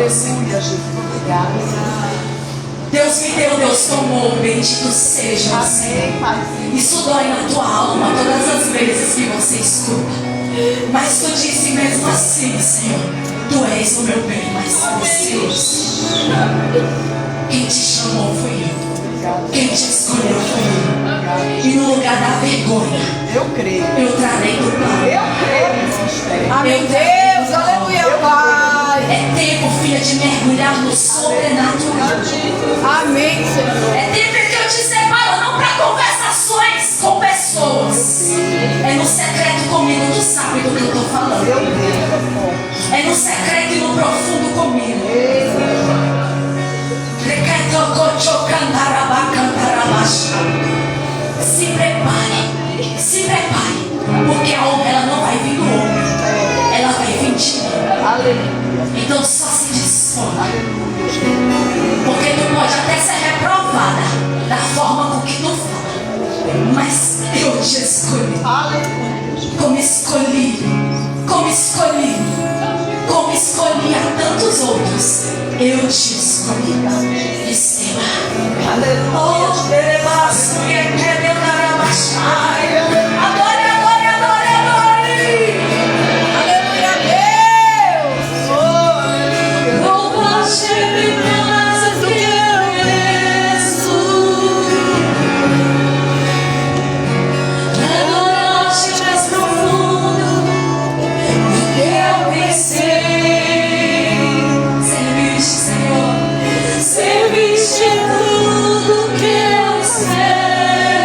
Aleluia, Jesus. Obrigado. Deus me deu, Deus tomou, bendito seja o Senhor. Isso dói na tua alma todas as vezes que você escuta. Mas tu disse mesmo assim, Senhor, tu és o meu bem mais precioso. Quem te chamou foi eu. Quem te escolheu foi eu. E no lugar da vergonha, Eu creio. eu trarei do pão. Eu creio. Amém, Deus. Aleluia, Pai. É tempo, filha, de mergulhar no sobrenatural. Amém, Senhor. É tempo que eu te separo não para conversações com pessoas. É no secreto comigo, tu sabe do que eu estou falando. É no secreto e no profundo comigo. Se prepare, porque a honra ela não vai vir do homem, ela vai vir de mim. Aleluia. Então só se dispõe. Aleluia. Porque tu pode até ser reprovada da forma com que tu fala, mas eu te escolhi. Aleluia. Como escolhi, como escolhi, como escolhi a tantos outros, eu te escolhi. Receba. Aleluia. Adore, adore, adore, adore. Aleluia, Deus. Louva-te mais do que eu mereço. Adorar-te mais profundo do que eu pensei. Serviste, Senhor. Serviste tudo que eu sei.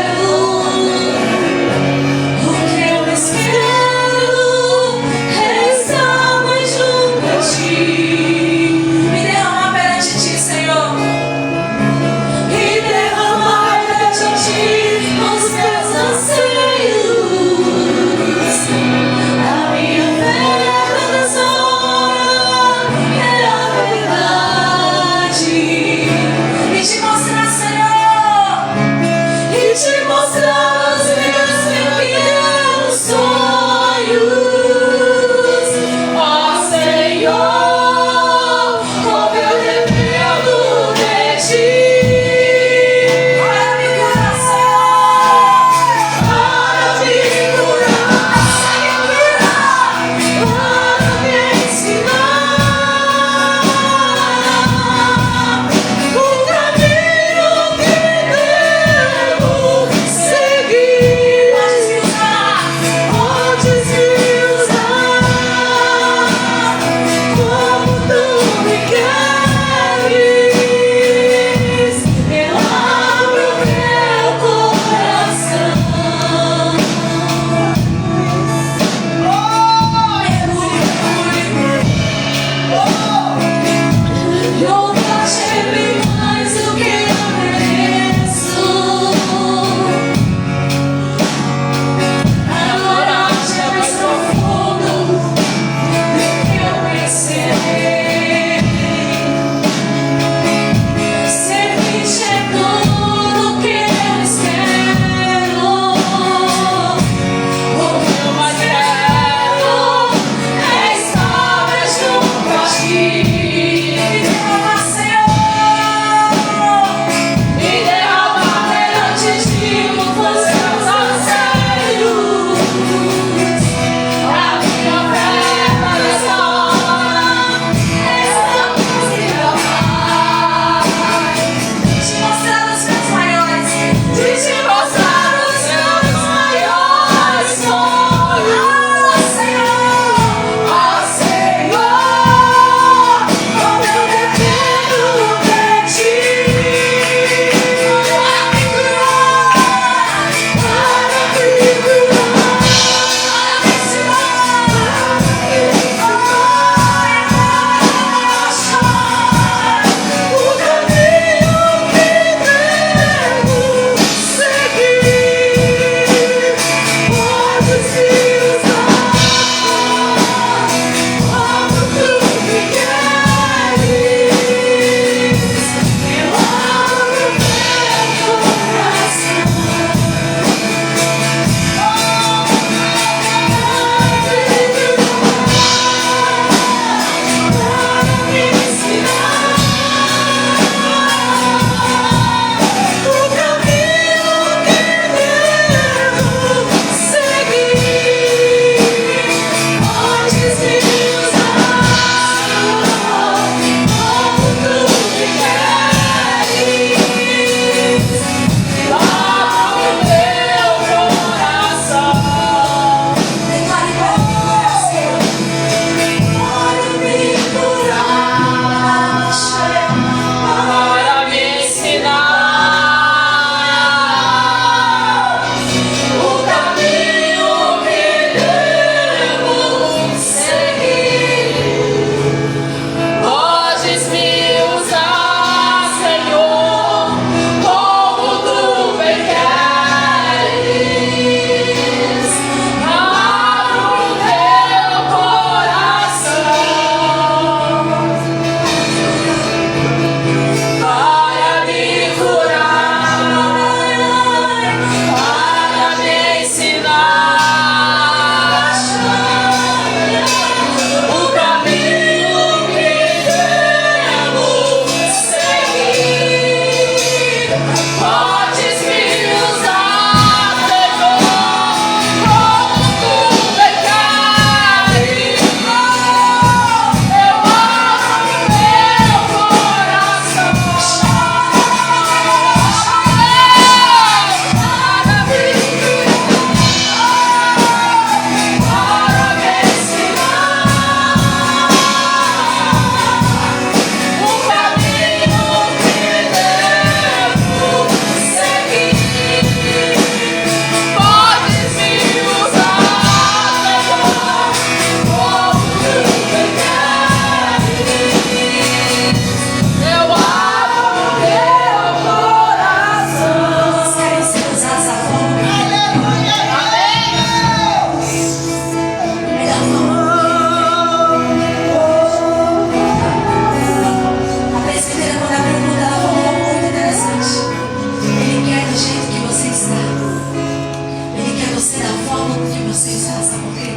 você está, sabe por quê?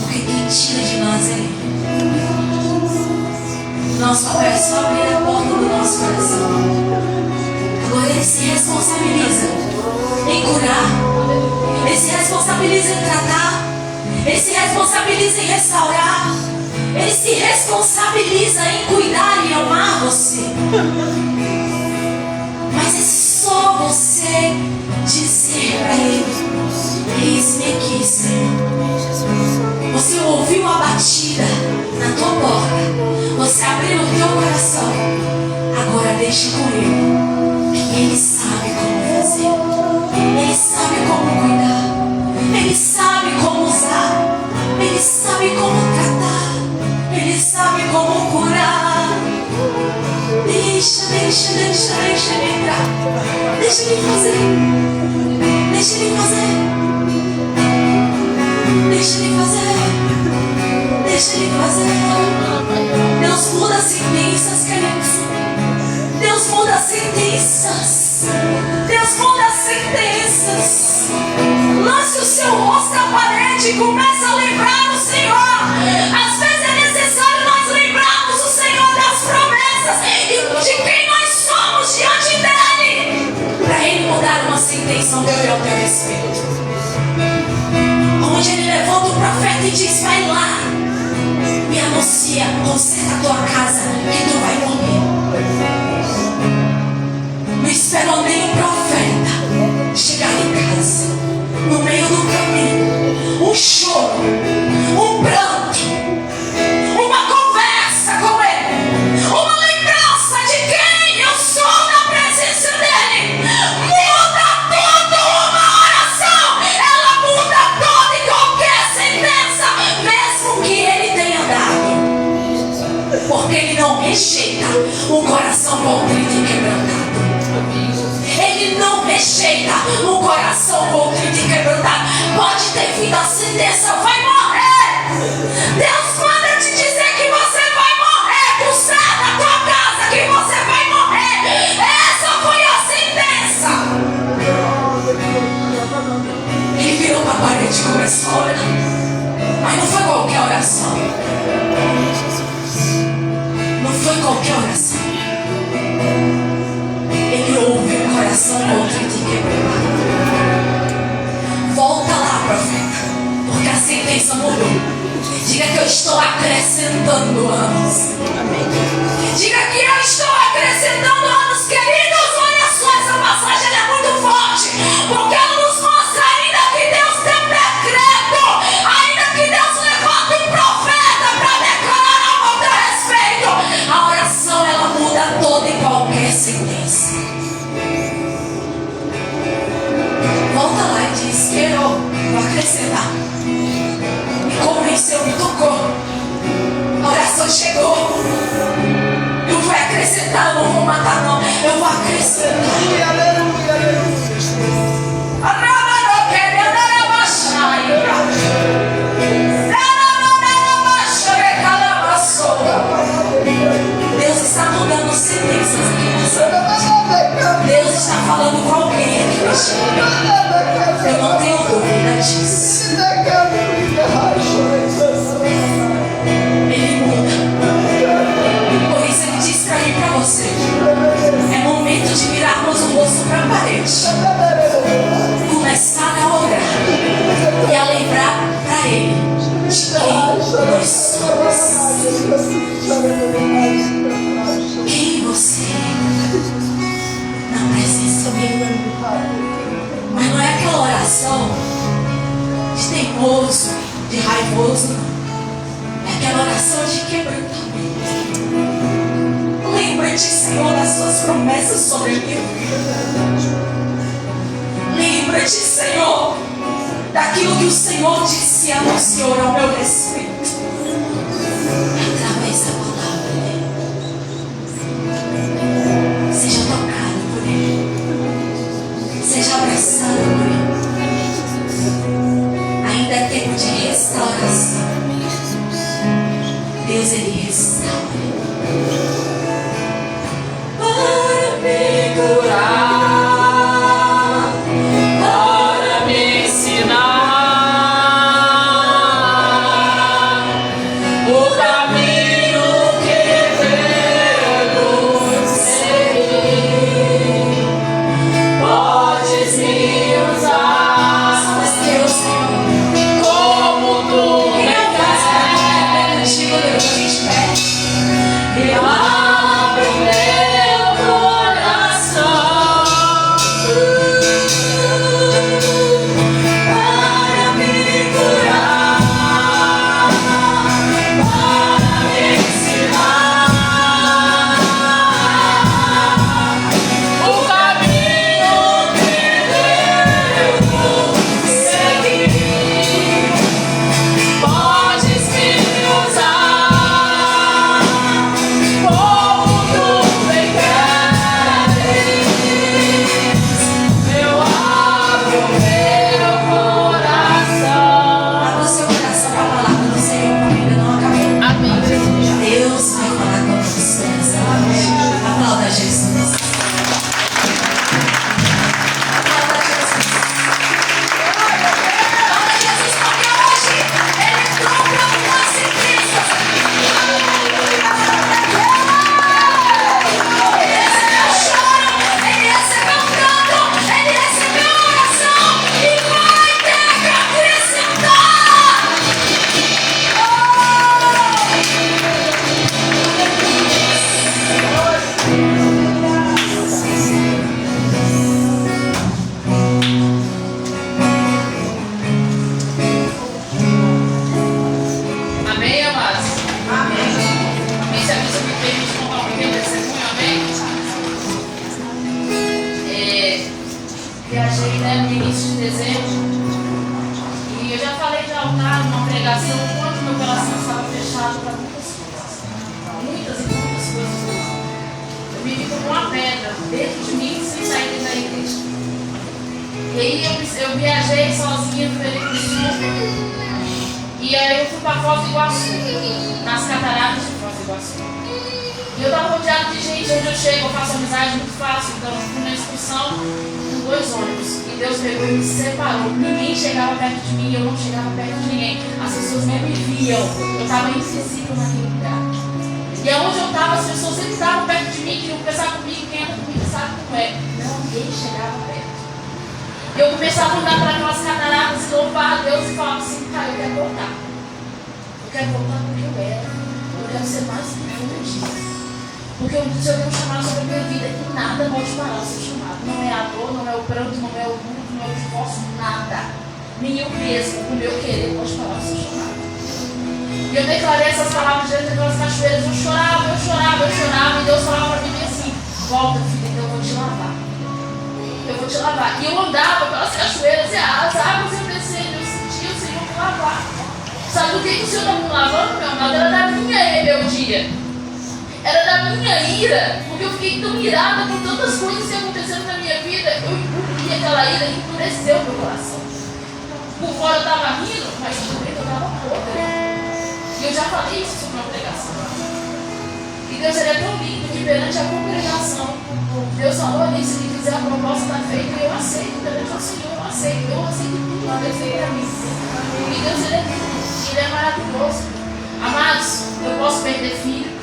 Porque quem tira de nós é Ele. Nosso papel é só abrir a porta do nosso coração. Agora Ele se responsabiliza em curar. Ele se responsabiliza em tratar. Ele se responsabiliza em restaurar. Ele se responsabiliza em cuidar e amar você. Mas é só você dizer para Ele: eis-me aqui, Senhor. Você ouviu a batida na tua porta. Você abriu o teu coração. Agora deixa com Ele, que Ele sabe como fazer. Ele sabe como cuidar. Ele sabe como usar. Ele sabe como tratar. Ele sabe como curar. Deixa Ele entrar. Deixa Ele fazer. Deixa Ele fazer. Deixa Ele fazer. Deixa Ele fazer. Deus muda sentenças, queridos. Deus muda sentenças. Deus muda sentenças. Lance o seu rosto à parede e comece a lembrar o Senhor. Às vezes é necessário nós lembrarmos o Senhor das promessas e de quem nós somos diante dEle, para Ele mudar uma sentença ao meu e ao teu respeito. Onde Ele levanta o profeta e diz: vai lá e anuncia, conserta a tua casa, que tu vai morrer. Não esperou nem o profeta chegar em casa. No meio do caminho, um choro, um pranto, uma conversa com Ele, uma lembrança de quem eu sou na presença dEle. Muda tudo uma oração. Ela muda toda e qualquer sentença, mesmo que Ele tenha dado. Porque Ele não rejeita um coração contrito e quebrantado. Ele não rejeita um coração contrito e quebrantado. Pode ter vindo a sentença: vai morrer. Deus manda te dizer que você vai morrer. Conserta a tua casa, que você vai morrer. Essa foi a sentença. Ele virou para a parede e começou a orar. Mas não foi qualquer oração. Não foi qualquer oração. Ele ouve o coração contrito e quebrantado. Volta lá, profeta, porque a sentença mudou. Diga que eu estou acrescentando anos. Diga que eu estou acrescentando anos, queridos. Olha só, essa passagem ela é muito forte, porque ela nos mostra ainda que Deus tem um decreto, ainda que Deus levanta um profeta para declarar algo a teu respeito. A oração ela muda toda e qualquer sentença. Volta lá e diz: quero, vou acrescentar. Me convenceu, me tocou. A oração chegou. Eu vou acrescentar, eu não vou matar não. Eu vou acrescentar. Deus está mudando sentenças aqui nessa noite. Deus está falando com alguém aqui neste momento. Eu não tenho dúvida disso. Ele muda. Por isso Ele diz para mim e para você: é momento de virarmos o rosto para a parede, começar a orar e a lembrar para Ele de quem nós somos. Quem você é na presença dEle. Mas não é aquela oração de teimoso, de raivoso, não. É aquela oração de quebrantamento. Lembra-te, Senhor, das suas promessas sobre a minha vida. Lembra-te, Senhor, daquilo que o Senhor disse e anunciou ao meu respeito, através da palavra dEle. Seja tocado por Ele. Seja abraçado por Ele. Ainda é tempo de restauração. Deus, Ele restaura. Para me curar, Para me ensinar. Eu já falei de altar, numa pregação, o quanto meu coração estava fechado para muitas coisas. Muitas e muitas coisas. Eu me vi como uma pedra dentro de mim, sem sair da igreja. E aí eu viajei sozinha para o Sul. E aí eu fui para Foz do Iguaçu, nas cataratas de Foz do Iguaçu. E eu estava rodeado de gente, onde eu chego, eu faço amizade muito fácil. Então, eu fui na excursão com 2 ônibus. E Deus pegou e me separou. Ninguém chegava perto de mim, eu não chegava perto de ninguém. As pessoas nem me viam. Eu estava invisível naquele lugar. E aonde eu estava, as pessoas sempre estavam perto de mim, queriam conversar comigo, quem anda comigo sabe como é. Não, ninguém chegava perto. E eu começava a andar para aquelas cataratas e louvar a Deus e falava assim, cara, eu quero voltar. Eu quero voltar porque eu era. Eu quero ser mais profundo disso. Porque o Senhor tem um chamado sobre a minha vida e nada pode parar o seu chamado. Não é a dor, não é o pranto, não é o luto, não é o divórcio, nada. Nem eu mesmo, o meu querer pode parar o seu chamado. E eu declarei essas palavras diante daquelas cachoeiras. Eu chorava, e Deus falava para mim assim, volta filha, então eu vou te lavar. Eu vou te lavar. E eu andava pelas cachoeiras e as águas, eu pensei, eu sentia o Senhor me lavar. Sabe o que o Senhor está me lavando, meu amado? Era da minha rebeldia. Era da minha ira, porque eu fiquei tão irada por tantas coisas que aconteceram na minha vida. Eu engoli aquela ira e endureceu meu coração. Por fora eu estava rindo, mas por dentro eu estava podre. E eu já falei isso sobre uma pregação. E Deus ele é tão lindo que perante a congregação, Deus falou ali, se ele quiser a proposta está feita, eu aceito, perante o Senhor, eu aceito tudo, a Deus feito a mim. E Deus ele é lindo, ele é maravilhoso. Amados, eu posso perder filho.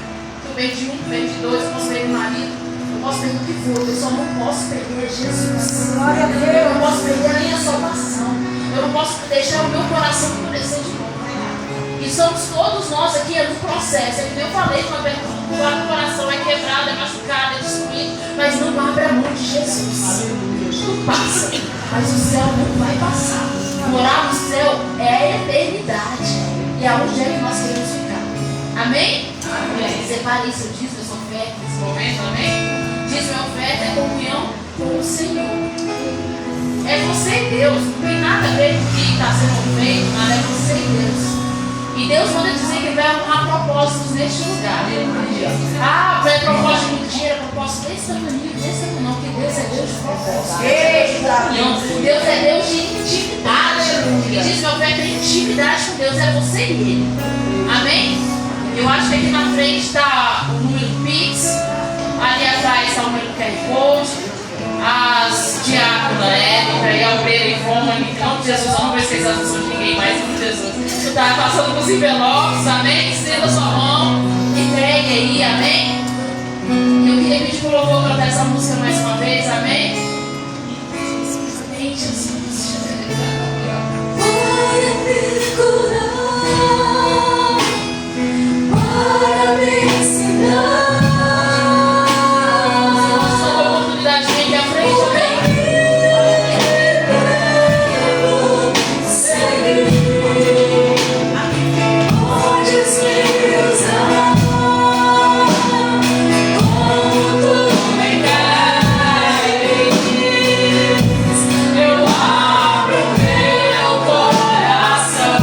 Eu perdi 1, perdi 2, eu posso perder marido, eu posso perder o que for, eu só não posso perder Jesus. Glória a Deus. Eu não posso perder a minha salvação. Eu não posso deixar o meu coração endurecer de novo. E somos todos nós aqui no processo. É que eu falei uma pergunta, o coração é quebrado, é machucado, é destruído, mas não abra a mão de Jesus. Tudo passa, mas o céu não vai passar. Morar no céu é a eternidade. E aonde é que nós queremos ficar? Amém? Amém. Separe isso, diz a sua oferta nesse momento, amém? Diz minha oferta é comunhão com o Senhor. É você e Deus, não tem nada a ver com o que está sendo feito, nada, é você e Deus. E Deus manda dizer que vai arrumar propósitos neste lugar. Ah, vai propósito de muito dinheiro, propósito desse tamanho, não, porque Deus é Deus de propósito. Deus é Deus de intimidade. E diz minha oferta é intimidade com Deus, é você e Ele. Amém? Eu acho que aqui na frente está o número do Pix, ali atrás está o número do QR Code, as diáconas, Érica e Albeira e Ivone, em nome de Jesus, eu não vou esquecer a atenção de ninguém mais, em nome de Jesus. Está passando com os envelopes, amém? Estenda sua mão e pegue aí, amém? Eu queria pedir para o louvor cantar essa música mais uma vez, amém? Amém, Jesus. Para me ensinar. Só uma oportunidade de vir aqui à frente, amém? Podes me usar como tu me queres. Eu abro meu coração.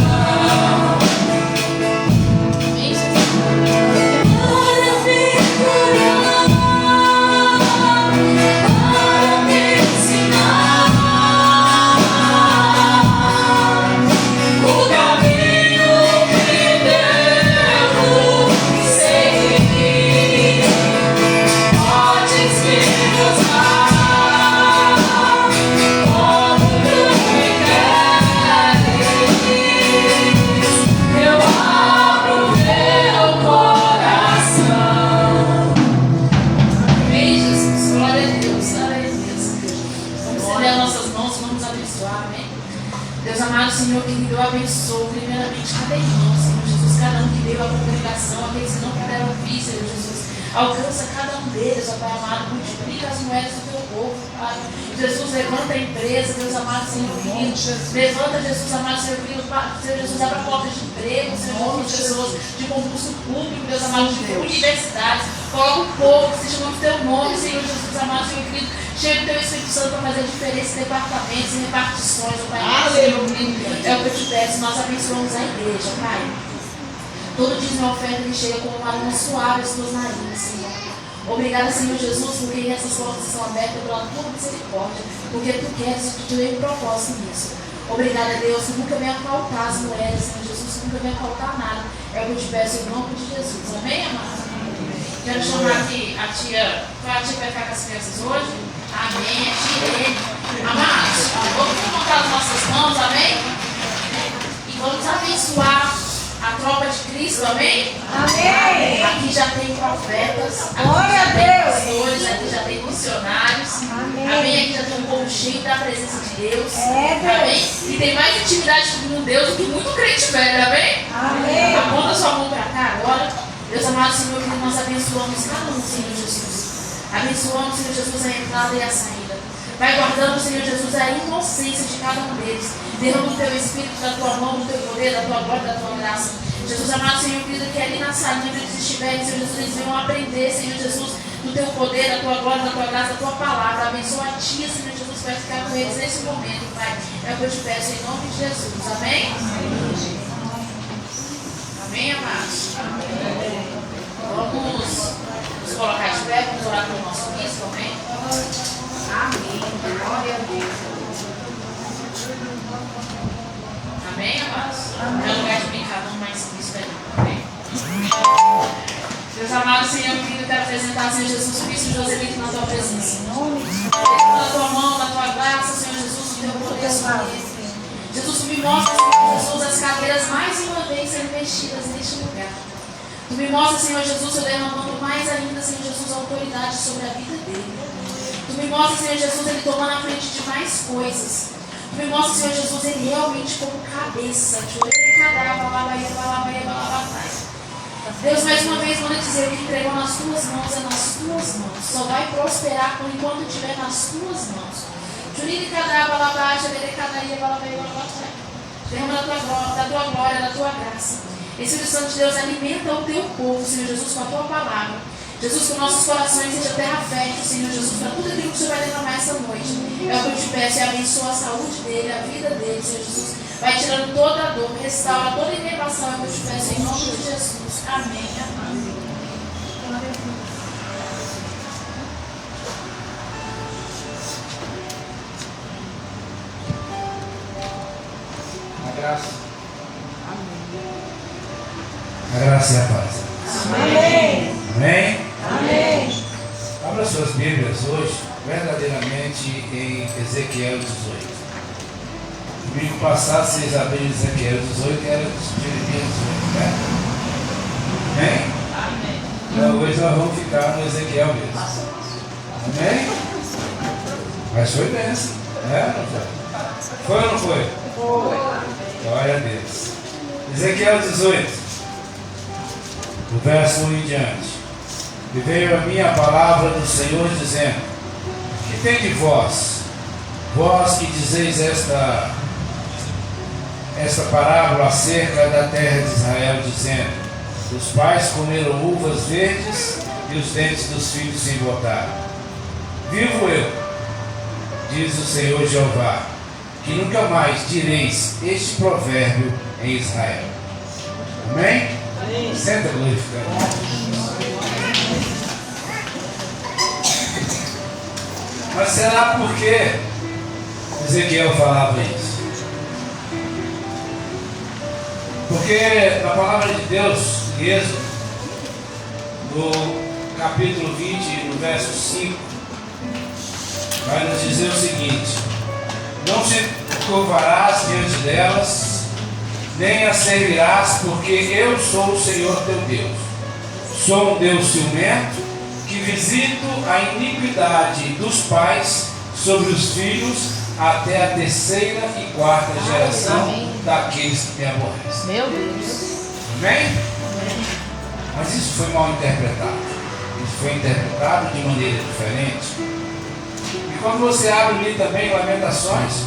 Deus amado, Senhor querido, eu abençoo primeiramente cada irmão, Senhor Jesus, cada um que veio à congregação, aqueles que não puderam vir, Senhor Jesus. Alcança cada um deles, ó Pai amado, multiplica as moedas do teu povo, Pai. Jesus, levanta a empresa, Deus amado, Senhor querido. Levanta, Jesus amado, Senhor querido, Senhor Jesus, abra portas de emprego, Senhor Jesus, de concurso público, Deus amado, de universidades. Coloca um povo que se chama do teu nome, Senhor Jesus amado, Senhor querido. Chega o teu Espírito Santo para fazer diferença em departamentos, em repartições, ó Pai amado, Senhor. querido. É o que eu te peço, nós abençoamos a igreja, Pai. Todo dízimo e oferta que chega como uma aroma suave às tuas narinas, Senhor. Obrigada, Senhor Jesus, porque essas portas estão abertas pela tua misericórdia, porque tu queres e tu tem um propósito nisso. Obrigada, Deus, que nunca venha faltar as moedas, Senhor Jesus, que nunca venha faltar nada. É o que eu te peço em nome de Jesus. Amém, amado? Quero chamar aqui a tia. Qual é a tia que vai ficar com as crianças hoje? Amém, é tia dele. Amados, vamos colocar as nossas mãos, amém? E vamos abençoar a tropa de Cristo, amém? Amém. Aqui já tem profetas, aqui Glória já a tem Deus. pastores, aqui já tem missionários. Amém? Aqui já tem um povo cheio da presença de Deus. É, Deus. Amém? E tem mais intimidade com Deus do que muito crente velho, amém? Amém. Aponta sua mão para cá agora. Deus amado, Senhor, que nós abençoamos cada um, Senhor Jesus. Abençoamos, Senhor Jesus, a entrada e a saída. Vai guardando, Senhor Jesus, a inocência de cada um deles. Derrama o teu Espírito da tua mão, do teu poder, da tua glória, da tua graça. Jesus amado, Senhor querido, que ali na saída eles estiverem, Senhor Jesus, eles venham aprender, Senhor Jesus, do teu poder, da tua glória, da tua graça, da tua palavra. Abençoa a tia, Senhor Jesus, vai ficar com eles nesse momento, Pai. É o que eu te peço em nome de Jesus. Amém? Amém, amados? Vamos nos colocar de pé, vamos orar pelo nosso bispo, amém? Amém. Glória a Deus. Amém, amados? Não é lugar de brincar, não, mas bispo é não, amém? Deus amado, Senhor querido, eu quero apresentar, Senhor Jesus Cristo e Joselito na tua presença. Na tua mão, na tua graça, Senhor Jesus, no teu poder sobre Jesus, tu me mostra, Senhor Jesus, as cadeiras mais uma vez sendo mexidas neste lugar. Tu me mostra, Senhor Jesus, eu derramando mais ainda, Senhor Jesus, a autoridade sobre a vida dele. Tu me mostra, Senhor Jesus, ele tomando a frente de mais coisas. Tu me mostra, Senhor Jesus, ele realmente como cabeça. Deus, mais uma vez, manda dizer, o que entregou nas tuas mãos é nas tuas mãos. Só vai prosperar por enquanto estiver nas tuas mãos. Derrama da tua glória, da tua graça. Espírito Santo de Deus, alimenta o teu povo, Senhor Jesus, com a tua palavra. Jesus, que nossos corações sejam terra fértil, Senhor Jesus, para tudo aquilo que o Senhor vai derramar essa noite. É o que eu te peço, e abençoa a saúde dele, a vida dele, Senhor Jesus. Vai tirando toda a dor, restaura toda a enervação, é o que eu te peço, em nome de Jesus. Amém. Amém. A graça. A graça e a paz. Amém. Amém? Amém. Abra suas Bíblias hoje, verdadeiramente em Ezequiel 18. Domingo passado, vocês abriram Ezequiel 18, era Jeremias 18, né? Amém? Amém. Então hoje nós vamos ficar no Ezequiel mesmo. Amém? Mas foi bênção, né? Foi ou não foi? Glória a Deus. Ezequiel 18, do verso 1 em diante. E veio a mim a palavra do Senhor dizendo: que tem de vós, vós que dizeis esta parábola acerca da terra de Israel, dizendo: os pais comeram uvas verdes e os dentes dos filhos se embotaram. Vivo eu, diz o Senhor Jeová, que nunca mais direis este provérbio em Israel. Amém? Amém. Senta glorificando. Mas será por que Ezequiel falava isso? Porque na palavra de Deus, em Êxodo, no capítulo 20, no verso 5, vai nos dizer o seguinte: não te curvarás diante delas, nem as servirás, porque eu sou o Senhor teu Deus. Sou um Deus ciumento, que visito a iniquidade dos pais sobre os filhos até a terceira e quarta geração daqueles que me aborrecem. Meu Deus. Amém? Mas isso foi mal interpretado. Isso foi interpretado de maneira diferente. E quando você abre ali também Lamentações,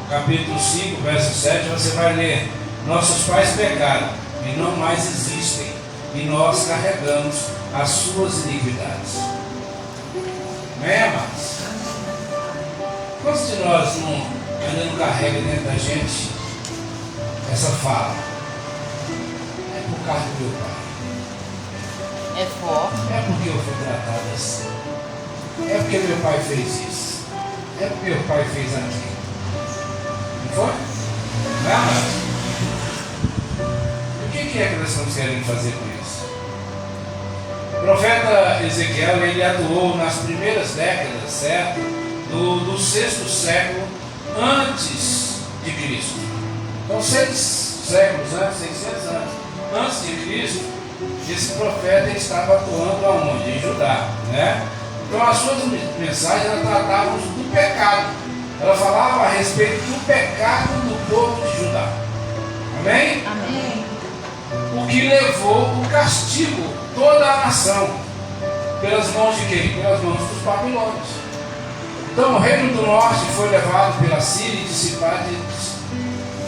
capítulo 5, verso 7, você vai ler: nossos pais pecaram e não mais existem, e nós carregamos as suas iniquidades. Amém, amados? Quantos de nós não ainda não carrega dentro da gente essa fala. É por causa do meu pai. É forte. É porque eu fui tratado assim. É porque meu pai fez isso. É porque meu pai fez aquilo. Não foi? Não é, amado? O que é que nós estamos querendo fazer com isso? O profeta Ezequiel, ele atuou nas primeiras décadas, certo? Do 6º século antes de Cristo. Então, 6 séculos antes, 600 anos antes de Cristo, esse profeta estava atuando aonde? Em Judá, né? Então as suas mensagens elas tratavam do pecado. Ela falava a respeito do pecado do povo de Judá. Amém? Amém. O que levou o castigo toda a nação. Pelas mãos de quem? Pelas mãos dos babilônios. Então o reino do norte foi levado pela Síria e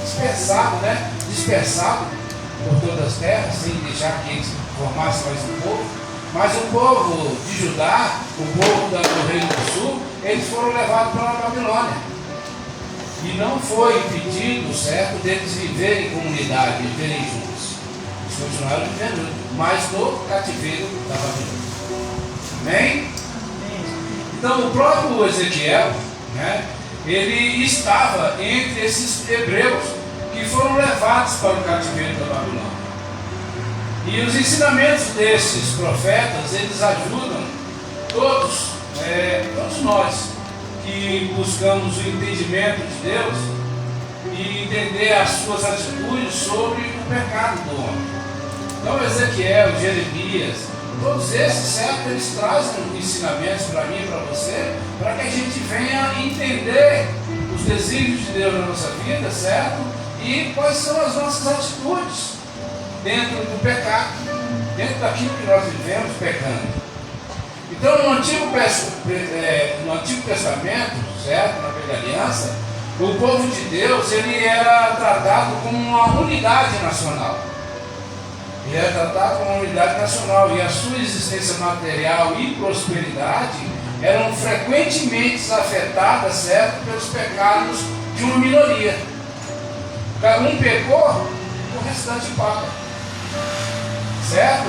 dispersado, né? Dispersado por todas as terras, sem deixar que eles formassem mais um povo. Mas o povo de Judá, o povo do Reino do Sul, eles foram levados para a Babilônia. E não foi impedido, certo, deles viverem em comunidade, viverem juntos. Eles continuaram vivendo, mas no cativeiro da Babilônia. Amém? Então o próprio Ezequiel, né, ele estava entre esses hebreus que foram levados para o cativeiro da Babilônia. E os ensinamentos desses profetas, eles ajudam todos nós que buscamos o entendimento de Deus e entender as suas atitudes sobre o pecado do homem. Então Ezequiel, Jeremias, todos esses, certo, eles trazem ensinamentos para mim e para você, para que a gente venha entender os desígnios de Deus na nossa vida, certo? E quais são as nossas atitudes dentro do pecado, dentro daquilo que nós vivemos pecando. Então, no Antigo Testamento, certo, na Velha Aliança, o povo de Deus ele era tratado como uma unidade nacional. Ele era tratado como uma unidade nacional e a sua existência material e prosperidade eram frequentemente afetadas, certo, pelos pecados de uma minoria. Um pecou, o restante paga. Certo?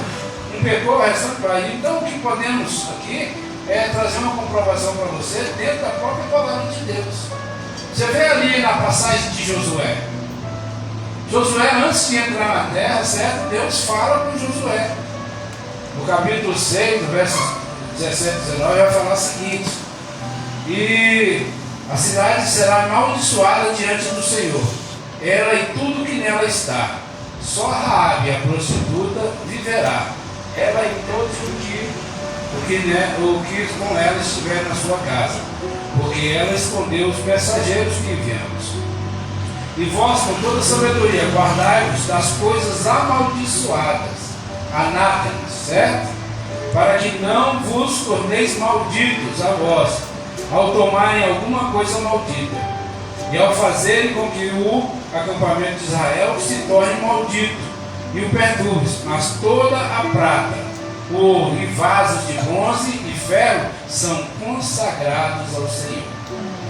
Um pecou, o restante paga. Então o que podemos aqui é trazer uma comprovação para você dentro da própria palavra de Deus. Você vê ali na passagem de Josué. Josué, antes de entrar na terra, certo? Deus fala com Josué. No capítulo 6, versos 17 e 19, vai falar o seguinte: e a cidade será amaldiçoada diante do Senhor, ela e tudo que nela está. Só Raabe, a prostituta, viverá, ela e todos o que com ela estiver na sua casa, porque ela escondeu os mensageiros que enviamos. E vós, com toda sabedoria, guardai-vos das coisas amaldiçoadas, anátemas, certo? Para que não vos torneis malditos a vós, ao tomarem alguma coisa maldita, e ao fazerem com que o acampamento de Israel se torne maldito, e o perturbes. Mas toda a prata, o ouro e vasos de bronze e ferro são consagrados ao Senhor.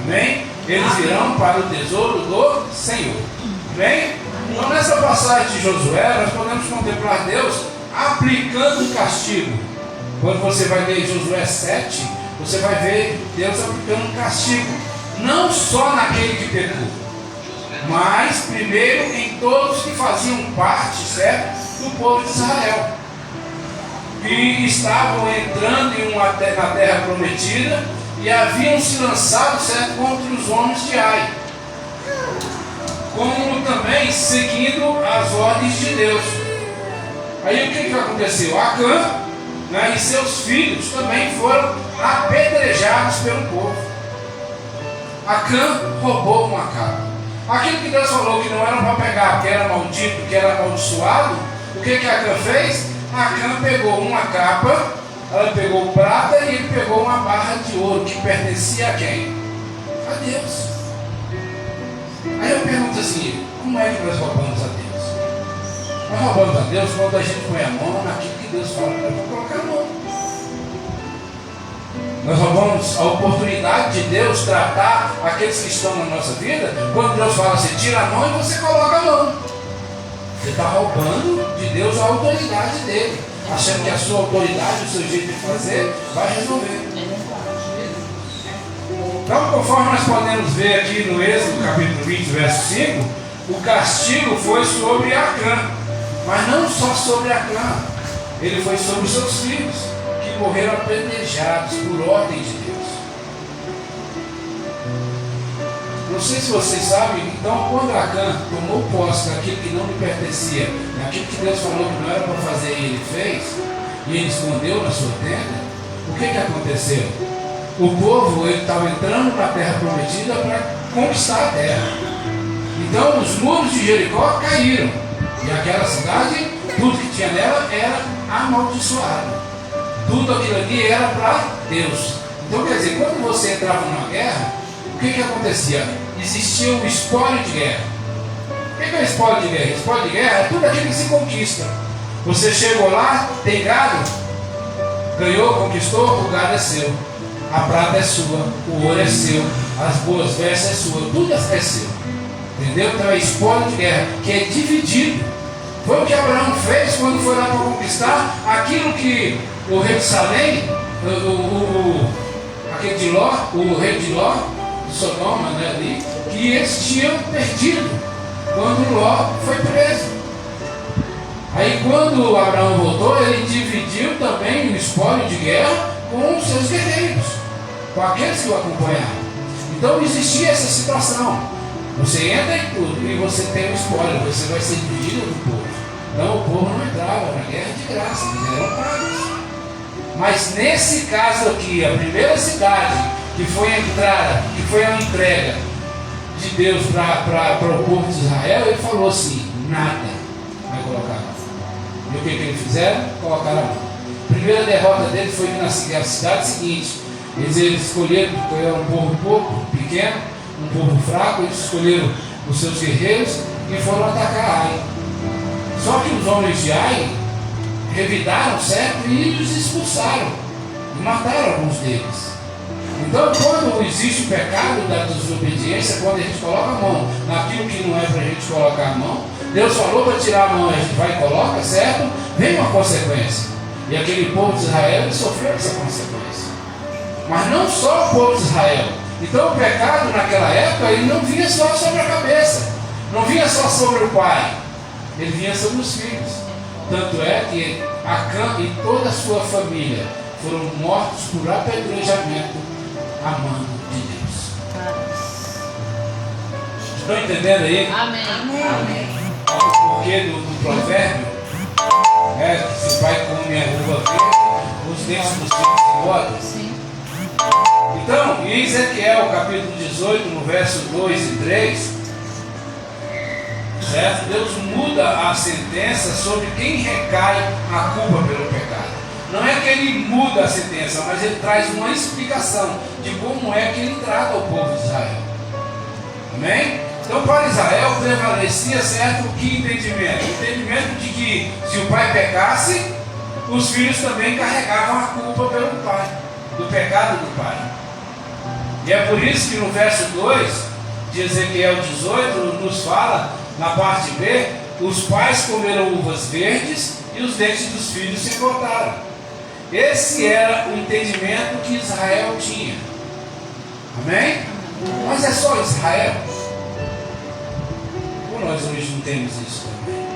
Amém? Eles virão para o tesouro do Senhor. Amém? Então nessa passagem de Josué, nós podemos contemplar Deus aplicando um castigo. Quando você vai ler Josué 7, você vai ver Deus aplicando um castigo. Não só naquele que pecou, mas primeiro em todos que faziam parte, certo, do povo de Israel, que estavam entrando na terra prometida e haviam se lançado, certo, contra os homens de Ai, como também seguindo as ordens de Deus. Aí o que aconteceu? Acã, né, e seus filhos também foram apedrejados pelo povo. Acã roubou uma capa. Aquilo que Deus falou que não era para pegar, que era maldito, que era amaldiçoado, o que Acã fez? Acã pegou uma capa, ela pegou prata e ele pegou uma barra de ouro que pertencia a quem? A Deus. Aí eu pergunto assim, como é que nós roubamos a Deus? Nós roubamos a Deus quando a gente põe a mão naquilo que Deus fala para colocar a mão. Nós roubamos a oportunidade de Deus tratar aqueles que estão na nossa vida. Quando Deus fala assim, tira a mão e você coloca a mão. Você está roubando de Deus a autoridade dele, achando que a sua autoridade, o seu jeito de fazer, vai resolver. Então, conforme nós podemos ver aqui no Êxodo, capítulo 20, verso 5, o castigo foi sobre Acã, mas não só sobre Acã, ele foi sobre os seus filhos, que morreram apedrejados por ordem de Deus. Não sei se vocês sabem, então, quando Acã tomou posse daquilo que não lhe pertencia, daquilo que Deus falou que não era para fazer e ele fez, e ele escondeu na sua tenda, o que aconteceu? O povo estava entrando na terra prometida para conquistar a terra. Então os muros de Jericó caíram. E aquela cidade, tudo que tinha nela era amaldiçoado. Tudo aquilo ali era para Deus. Então quer dizer, quando você entrava numa guerra, o que acontecia? Existia um espólio de guerra. O que é espólio de guerra? Espólio de guerra é tudo aquilo que se conquista. Você chegou lá, tem gado, ganhou, conquistou, o gado é seu. A prata é sua, o ouro é seu, as boas vestes é sua, tudo é seu. Entendeu? Então é espólio de guerra, que é dividido. Foi o que Abraão fez quando foi lá para conquistar aquilo que o rei de Salém, aquele de Ló, o rei de Ló, de Sodoma, né, ali, que eles tinham perdido quando Ló foi preso. Aí quando Abraão voltou, ele dividiu também o espólio de guerra com os seus guerreiros, com aqueles que o acompanhavam. Então existia essa situação. Você entra em tudo e você tem um espólio, você vai ser dividido do povo. Então o povo não entrava na guerra de graça, eles eram pagos. Mas nesse caso aqui, a primeira cidade que foi a entrada, que foi a entrega de Deus para o povo de Israel, ele falou assim, nada vai colocar a mão. E o que eles fizeram? Colocaram a mão. A primeira derrota deles foi na cidade seguinte. Eles escolheram, porque era um povo pouco, pequeno, um povo fraco, eles escolheram os seus guerreiros e foram atacar Ai. Só que os homens de Ai revidaram, certo? E os expulsaram. E mataram alguns deles. Então, quando existe o pecado da desobediência, quando a gente coloca a mão naquilo que não é para a gente colocar a mão, Deus falou para tirar a mão, a gente vai e coloca, certo? Vem uma consequência. E aquele povo de Israel ele sofreu essa consequência. Mas não só o povo de Israel. Então o pecado naquela época ele não vinha só sobre a cabeça, não vinha só sobre o pai, ele vinha sobre os filhos. Tanto é que Acã e toda a sua família foram mortos por apedrejamento a mão de Deus. Estão entendendo aí? Amém. Amém. O porquê do provérbio? Se o pai come a uva verde, os dentes dos filhos se engordam. Sim. Então, em Ezequiel capítulo 18, no verso 2 e 3, certo? Deus muda a sentença sobre quem recai a culpa pelo pecado. Não é que ele muda a sentença, mas ele traz uma explicação de como é que ele trata o povo de Israel. Amém? Então, para Israel prevalecia, certo, que entendimento? O entendimento de que se o pai pecasse, os filhos também carregavam a culpa pelo pai, do pecado do pai. E é por isso que no verso 2 de Ezequiel 18 nos fala, na parte B, os pais comeram uvas verdes e os dentes dos filhos se cortaram. Esse era o entendimento que Israel tinha. Amém? Mas é só Israel? Ou nós hoje não temos isso também?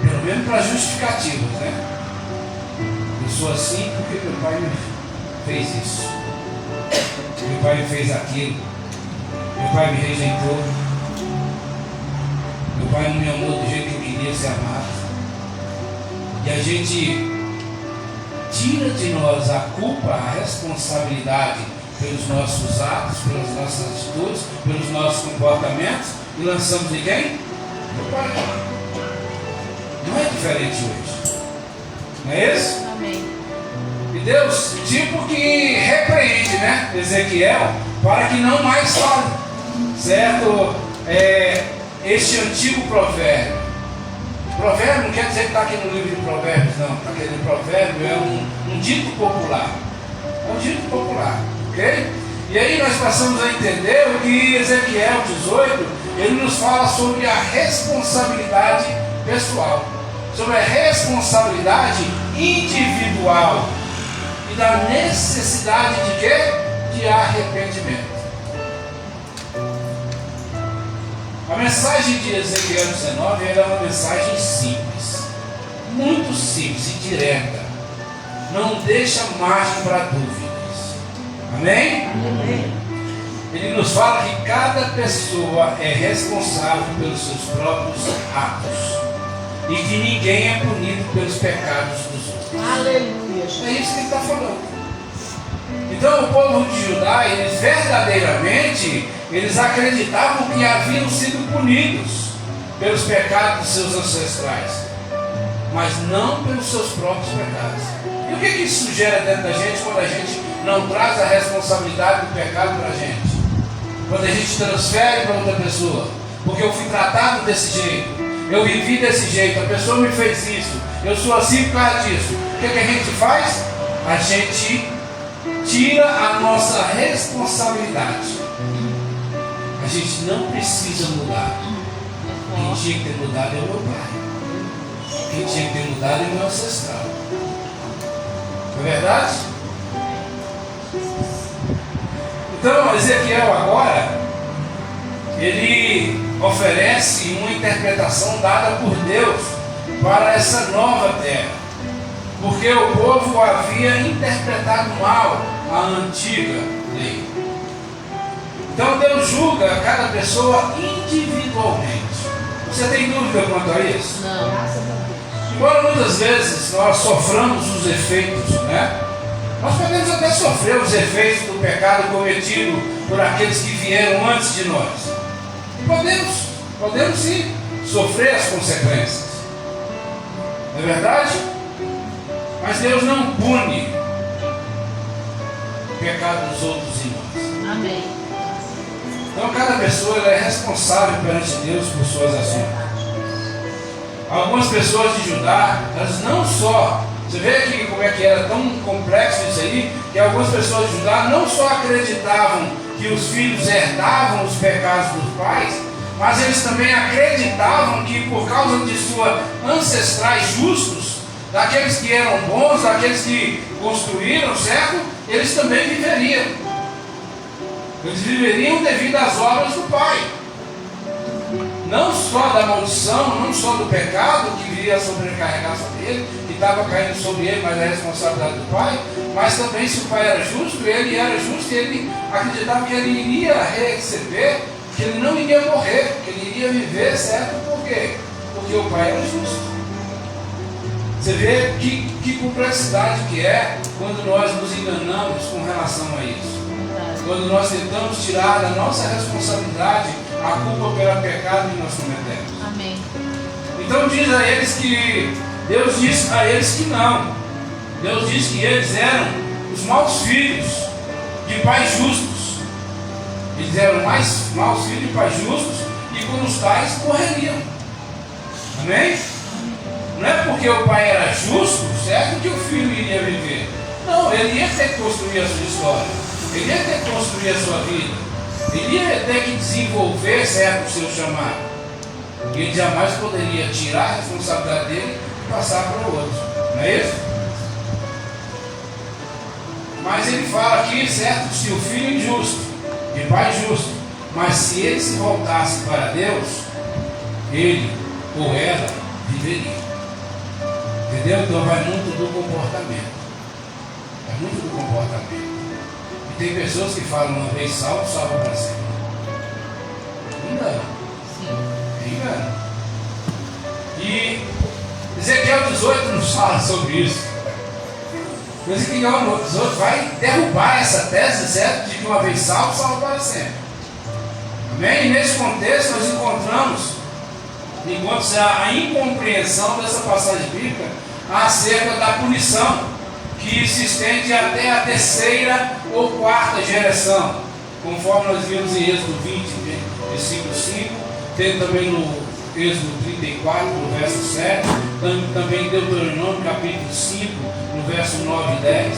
Pelo menos para justificativas, né? Eu sou assim porque meu pai me fez isso. Meu pai me fez aquilo. Meu pai me rejeitou. Meu pai não me amou do jeito que eu queria ser amado. E a gente tira de nós a culpa, a responsabilidade pelos nossos atos, pelas nossas atitudes, pelos nossos comportamentos e lançamos de quem? Do pai. Não é diferente hoje. Não é isso? Amém. E Deus, tipo que repreende, né? Ezequiel, para que não mais fale. Certo? Este antigo provérbio. Provérbio não quer dizer que está aqui no livro de Provérbios, não. Aquele provérbio é um dito popular. É um dito popular, ok? E aí nós passamos a entender o que Ezequiel 18, ele nos fala sobre a responsabilidade pessoal, sobre a responsabilidade individual e da necessidade de quê? De arrependimento. A mensagem de Ezequiel 19 era uma mensagem simples, muito simples e direta. Não deixa margem para dúvidas. Amém? Ele nos fala que cada pessoa é responsável pelos seus próprios atos e que ninguém é punido pelos pecados dos outros. Aleluia. É isso que ele está falando. Então o povo de Judá, eles verdadeiramente, eles acreditavam que haviam sido punidos pelos pecados de seus ancestrais, mas não pelos seus próprios pecados. E o que isso gera dentro da gente quando a gente não traz a responsabilidade do pecado para a gente? Quando a gente transfere para outra pessoa, porque eu fui tratado desse jeito, eu vivi desse jeito, a pessoa me fez isso, eu sou assim por causa disso. O que a gente faz? A gente tira a nossa responsabilidade. A gente não precisa mudar. Quem tinha que ter mudado é o meu pai. Quem tinha que ter mudado é o meu ancestral. Não é verdade? Então Ezequiel agora, ele oferece uma interpretação dada por Deus para essa nova terra, porque o povo havia interpretado mal a antiga lei. Então Deus julga cada pessoa individualmente. Você tem dúvida quanto a isso? Não. Embora muitas vezes nós soframos os efeitos, né? Nós podemos até sofrer os efeitos do pecado cometido por aqueles que vieram antes de nós. Podemos sim sofrer as consequências. Não é verdade? Mas Deus não pune o pecado dos outros irmãos. Amém. Então cada pessoa ela é responsável perante Deus por suas ações. Algumas pessoas de Judá, elas não só, você vê aqui como é que era tão complexo isso aí, que algumas pessoas de Judá não só acreditavam que os filhos herdavam os pecados dos pais, mas eles também acreditavam que por causa de suas ancestrais justos, daqueles que eram bons, daqueles que construíram, certo? Eles também viveriam. Eles viveriam devido às obras do Pai. Não só da maldição, não só do pecado que viria a sobrecarregar sobre ele, que estava caindo sobre ele, mas a responsabilidade do Pai, mas também se o Pai era justo, ele era justo e ele acreditava que ele iria receber, que ele não iria morrer, que ele iria viver, certo? Por quê? Porque o Pai era justo. Você vê que complexidade que é quando nós nos enganamos com relação a isso. Quando nós tentamos tirar da nossa responsabilidade a culpa pelo pecado que nós cometemos. Amém. Então diz a eles que Deus diz a eles que não. Deus diz que eles eram os maus filhos de pais justos. Eles eram maus filhos de pais justos e como os tais morreriam. Amém? Não é porque o pai era justo, certo, que o filho iria viver. Não, ele ia ter que construir a sua história. Ele ia ter que construir a sua vida. Ele ia ter que desenvolver, certo, o seu chamado. E ele jamais poderia tirar a responsabilidade dele e passar para o outro. Não é isso? Mas ele fala aqui, certo, se o filho injusto, de pai justo, mas se ele se voltasse para Deus, ele ou ela viveria. Entendeu? Então vai muito do comportamento. É muito do comportamento. E tem pessoas que falam uma vez salvo, salvo para sempre. Engano. Engano. E Ezequiel 18 nos fala sobre isso. Ezequiel 18 vai derrubar essa tese, certo? De que uma vez salvo, salvo para sempre. Amém? E nesse contexto nós encontramos a incompreensão dessa passagem bíblica acerca da punição que se estende até a terceira ou quarta geração, conforme nós vimos em Êxodo 20, versículo 5, tem também no Êxodo 34, no verso 7, também em Deuteronômio capítulo 5, no verso 9 e 10.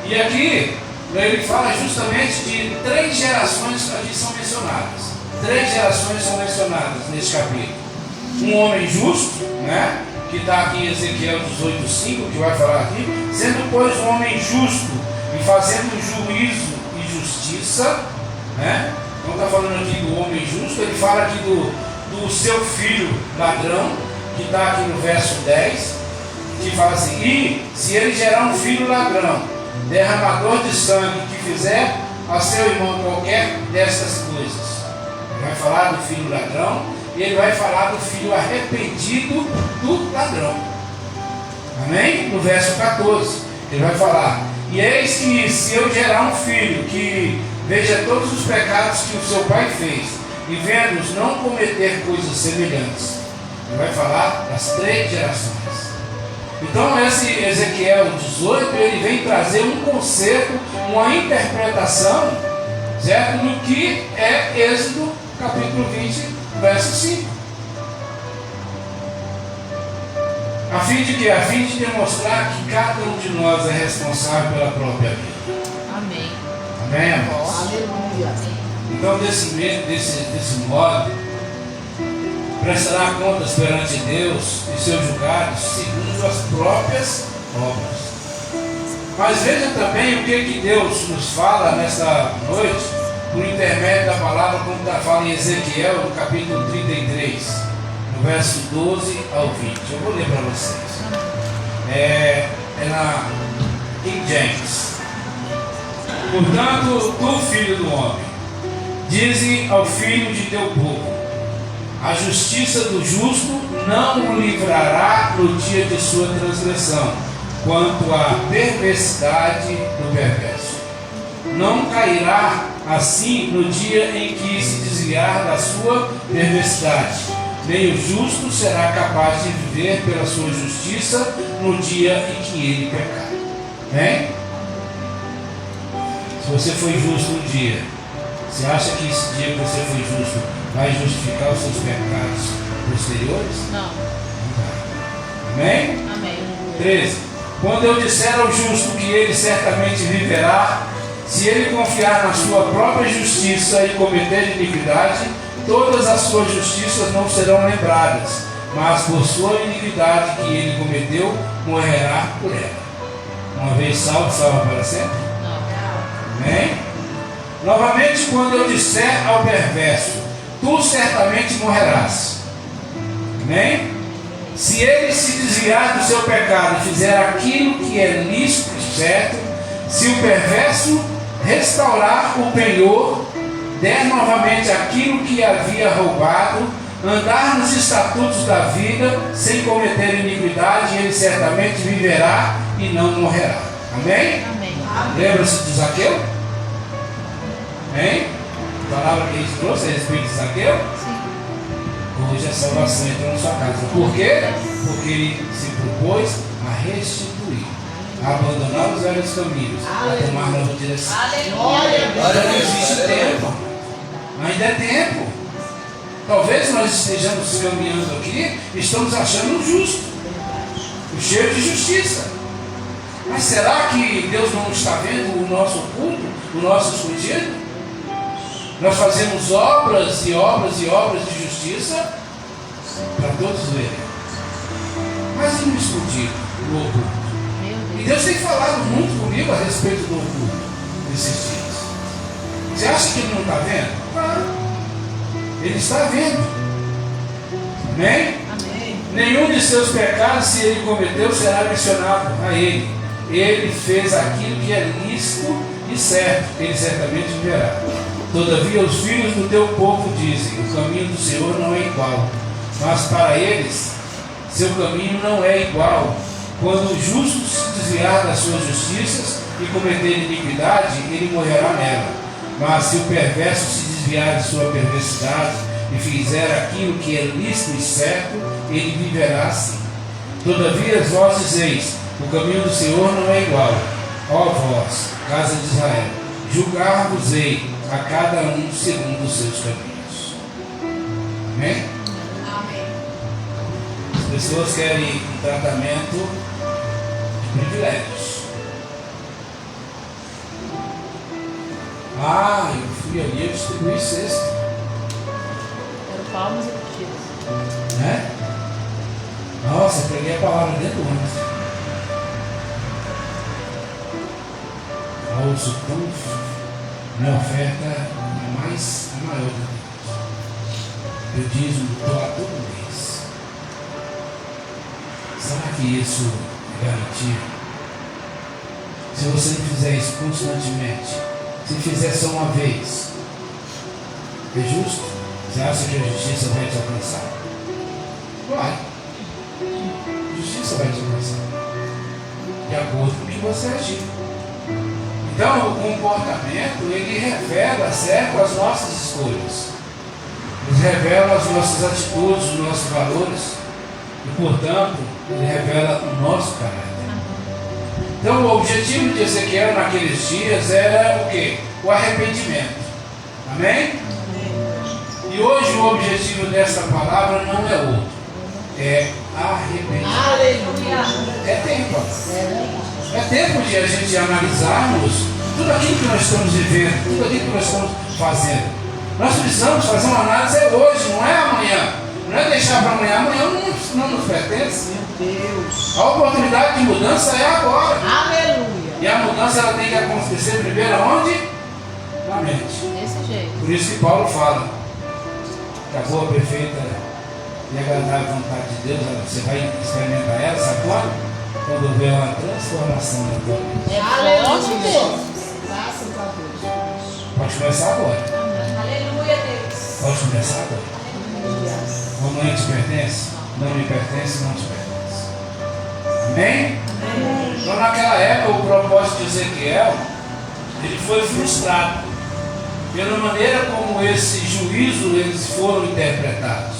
E aqui ele fala justamente de 3 gerações que aqui são mencionadas. 3 gerações são mencionadas nesse capítulo. Um homem justo, né? Que está aqui em Ezequiel 18:5, que vai falar aqui, sendo pois um homem justo e fazendo juízo e justiça, né? Não está falando aqui do homem justo, ele fala aqui do seu filho ladrão, que está aqui no verso 10, que fala assim: e se ele gerar um filho ladrão, derramador de sangue, que fizer a seu irmão qualquer destas coisas. Ele vai falar do filho ladrão e ele vai falar do filho arrependido do ladrão. Amém? No verso 14, ele vai falar: e eis que se eu gerar um filho que veja todos os pecados que o seu pai fez, e vendo-os não cometer coisas semelhantes. Ele vai falar das 3 gerações. Então esse Ezequiel 18, ele vem trazer um conceito, uma interpretação, certo? Do que é Êxodo capítulo 20, verso 5. A fim de quê? A fim de demonstrar que cada um de nós é responsável pela própria vida. Amém. Amém, amados? Aleluia. Então, desse modo, prestará contas perante Deus e seus julgados segundo as próprias obras. Mas veja também o que Deus nos fala nesta noite, por intermédio da palavra, como fala em Ezequiel, no capítulo 33, no verso 12 ao 20. Eu vou ler para vocês. É na King James. Portanto, tu, filho do homem, dize ao filho de teu povo: a justiça do justo não o livrará no dia de sua transgressão, quanto à perversidade do perverso. Não cairá assim no dia em que se desviar da sua perversidade, nem o justo será capaz de viver pela sua justiça no dia em que ele pecar. Amém? Se você foi justo um dia, você acha que esse dia que você foi justo vai justificar os seus pecados posteriores? Não. Amém? Amém. 13. Quando eu disser ao justo que ele certamente viverá, se ele confiar na sua própria justiça e cometer iniquidade, todas as suas justiças não serão lembradas, mas por sua iniquidade que ele cometeu, morrerá por ela. Uma vez salvo, salva para sempre? Amém? Novamente, quando eu disser ao perverso: tu certamente morrerás. Amém? Se ele se desviar do seu pecado e fizer aquilo que é lícito e certo, se o perverso restaurar o penhor, der novamente aquilo que havia roubado, andar nos estatutos da vida, sem cometer iniquidade, ele certamente viverá e não morrerá. Amém? Amém. Lembra-se de Zaqueu? Amém? A palavra que a gente trouxe a respeito de Zaqueu? Sim. Hoje a salvação entrou na sua casa. Por quê? Porque ele se propôs a restituir, a abandonar os velhos caminhos, a tomar nova direção. Agora não existe tempo. Ainda é tempo. Talvez nós estejamos caminhando aqui e estamos achando justo, o cheiro de justiça. Mas será que Deus não está vendo o nosso culto, o nosso escondido? Nós fazemos obras e obras e obras de justiça para todos verem. Mas e no escondido, no oculto? Meu E Deus. Deus tem falado muito comigo a respeito do oculto nesses dias. Você acha que Ele não está vendo? Não. Ele está vendo. Amém? Amém. Nenhum de seus pecados, se ele cometeu, será mencionado a ele. Ele fez aquilo que é lícito e certo, ele certamente viverá. Todavia os filhos do teu povo dizem: o caminho do Senhor não é igual. Mas para eles, seu caminho não é igual. Quando o justo se desviar das suas justiças e cometer iniquidade, ele morrerá nela. Mas se o perverso se desviar de sua perversidade e fizer aquilo que é lícito e certo, ele viverá assim. Todavia vós dizeis: o caminho do Senhor não é igual. Ó vós, casa de Israel, julgar-vos-ei a cada um segundo os seus caminhos. Amém? Amém. As pessoas querem um tratamento de privilégios. Ah, eu fui ali, eu distribuí cesto. Quero palmas e curtidas. Né? Nossa, eu preguei a palavra dentro do ônibus. A ouço tão. Minha oferta é a maior de Deus. Eu dízimo, estou lá todo mês. Será que isso é garantia? Se você não fizer isso constantemente, se fizer só uma vez, é justo? Você acha que a justiça vai te alcançar? Vai. A justiça vai te alcançar. De acordo com o que você agir. Então, o comportamento, ele revela, certo, as nossas escolhas. Ele revela as nossas atitudes, os nossos valores. E, portanto, ele revela o nosso caráter. Então, o objetivo de Ezequiel naqueles dias era o quê? O arrependimento. Amém? E hoje o objetivo dessa palavra não é outro. É arrependimento. Aleluia. É tempo. É tempo de a gente analisarmos tudo aquilo que nós estamos vivendo, tudo aquilo que nós estamos fazendo. Nós precisamos fazer uma análise hoje, não é amanhã. Não é deixar para amanhã. Amanhã não nos pertence. Meu Deus. A oportunidade de mudança é agora. Aleluia. E a mudança ela tem que acontecer primeiro aonde? Na mente. Desse jeito. Por isso que Paulo fala que a boa, perfeita e agradável vontade de Deus, você vai experimentar ela, sabe quando? Quando houver uma transformação na tua vida. É forte, Deus. Graças a Deus. Pode começar agora. Aleluia, Deus. Pode começar agora. O amanhã te pertence? Não me pertence, não te pertence. Amém? Então naquela época o propósito de Ezequiel ele foi frustrado pela maneira como esse juízo eles foram interpretados.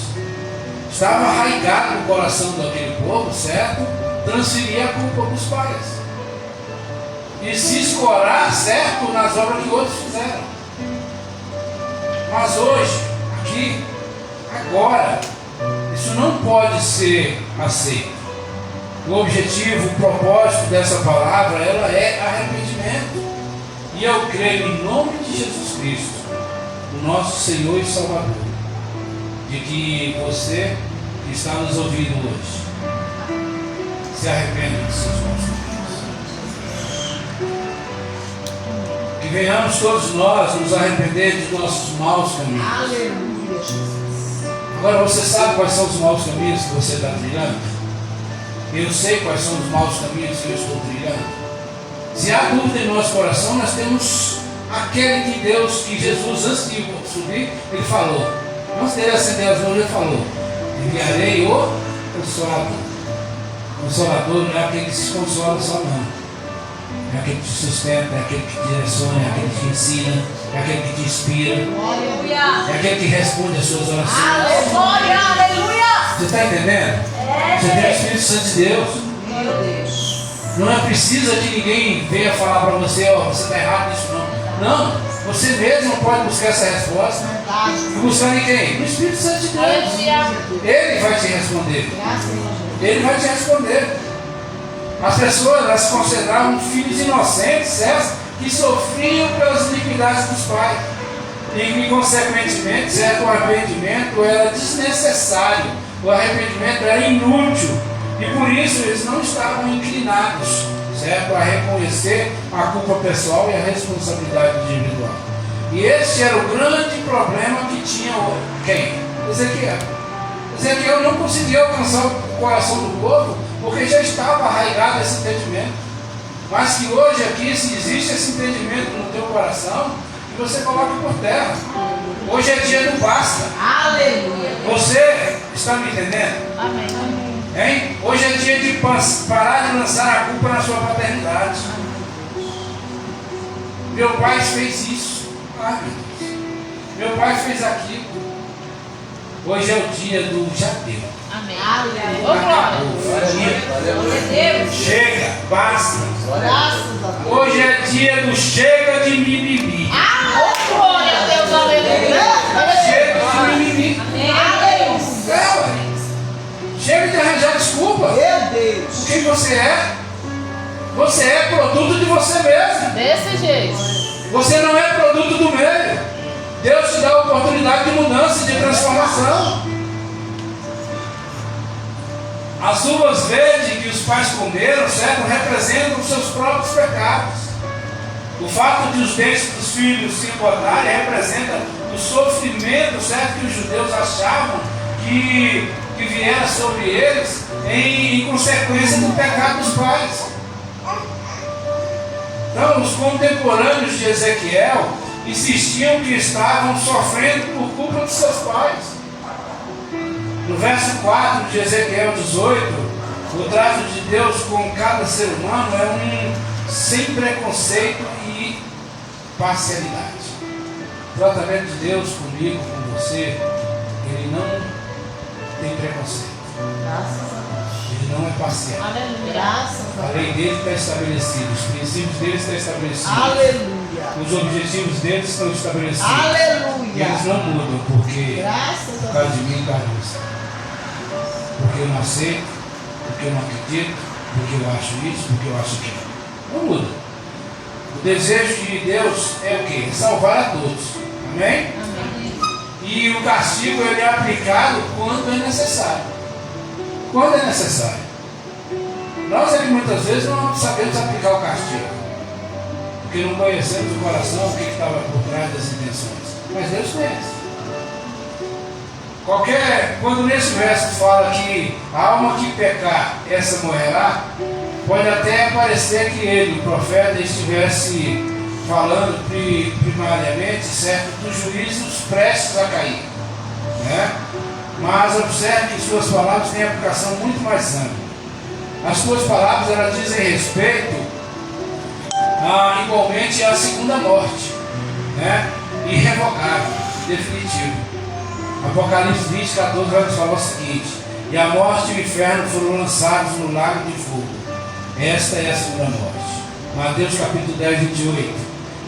Estava arraigado no coração daquele povo, certo? Transferir a culpa dos pais e se escorar, certo, nas obras que outros fizeram. Mas hoje, aqui, agora, isso não pode ser aceito. O objetivo, o propósito dessa palavra, ela é arrependimento. E eu creio em nome de Jesus Cristo, o nosso Senhor e Salvador, de que você que está nos ouvindo hoje se arrependa dos seus maus caminhos. Que venhamos todos nós nos arrepender dos nossos maus caminhos. Aleluia, Jesus. Agora você sabe quais são os maus caminhos que você está trilhando? Eu sei quais são os maus caminhos que eu estou trilhando. Se há dúvida em nosso coração, nós temos aquele que Deus, que Jesus, antes de subir, ele falou. Antes dele acender as luzes, ele falou: enviarei o Consolador. Consolador não é aquele que se consola só, não. É aquele que te sustenta, é aquele que te direciona, é aquele que te ensina, é aquele que te inspira, Aleluia. é aquele que responde às suas orações. Aleluia. Aleluia. Você está entendendo? Você tem o Espírito Santo de Deus. Meu Deus. Não é preciso que ninguém venha falar para você: ó, você está errado nisso, não. Não, você mesmo pode buscar essa resposta. E buscar em quem? No Espírito Santo de Deus. Ele vai te responder. Ele vai te responder. As pessoas, elas se consideravam filhos inocentes, certo? Que sofriam pelas iniquidades dos pais. E que, consequentemente, certo, o arrependimento era desnecessário. O arrependimento era inútil. E por isso eles não estavam inclinados, certo, a reconhecer a culpa pessoal e a responsabilidade individual. E esse era o grande problema que tinha quem? Ezequiel. Ezequiel não conseguia alcançar o coração do povo porque já estava arraigado esse entendimento. Mas que hoje aqui, se existe esse entendimento no teu coração, que você coloque por terra. Hoje é dia do basta. Aleluia. Você está me entendendo? Amém. Hein? Hoje é dia de parar de lançar a culpa na sua paternidade. Meu pai fez isso. Ah, meu Deus. Meu pai fez aquilo. Hoje é o dia do já deu. Amém. Aleluia. Ô, glória. Glória a Deus. Chega, basta. Graças a Deus. Hoje é dia do chega de mimimi. Ô, glória a Deus. Aleluia. Chega de mimimi. Aleluia. É, ué. Chega de arranjar desculpa. Meu Deus. O que você é? Você é produto de você mesmo. Desse jeito. Você não é produto do meio. Deus te dá a oportunidade de mudança e de transformação. As uvas verdes que os pais comeram, certo, representam os seus próprios pecados. O fato de os dentes dos filhos se engordarem representa o sofrimento, certo, que os judeus achavam que viera sobre eles em consequência do pecado dos pais. Então, os contemporâneos de Ezequiel insistiam que estavam sofrendo por culpa de seus pais. No verso 4 de Ezequiel 18, o trato de Deus com cada ser humano é sem preconceito e parcialidade. O tratamento de Deus comigo, com você, ele não tem preconceito. Ele não é parcial. Aleluia. A lei dele está estabelecida, os princípios dele estão estabelecidos. Aleluia. Os objetivos deles estão estabelecidos. E Aleluia. eles não mudam, porque Graças por a causa Deus. de mim e causa de você. Porque eu não aceito, porque eu não acredito, porque eu acho isso, porque eu acho aquilo. Não muda. O desejo de Deus é o quê? Salvar a todos. Amém? E o castigo ele é aplicado quando é necessário. Quando é necessário. Nós aqui muitas vezes não sabemos aplicar o castigo, porque não conhecemos o coração, o que estava por trás das intenções. Mas Deus conhece. Quando nesse verso fala que a alma que pecar, essa morrerá, pode até parecer que ele, o profeta, estivesse falando primariamente, certo, dos juízos prestes a cair, né? Mas observe que suas palavras têm aplicação muito mais ampla. As suas palavras, elas dizem respeito igualmente à segunda morte, né? Irrevogável, definitivo. Apocalipse 20, 14 vai nos falar o seguinte: e a morte e o inferno foram lançados no lago de fogo. Esta é a segunda morte. Mateus capítulo 10, 28.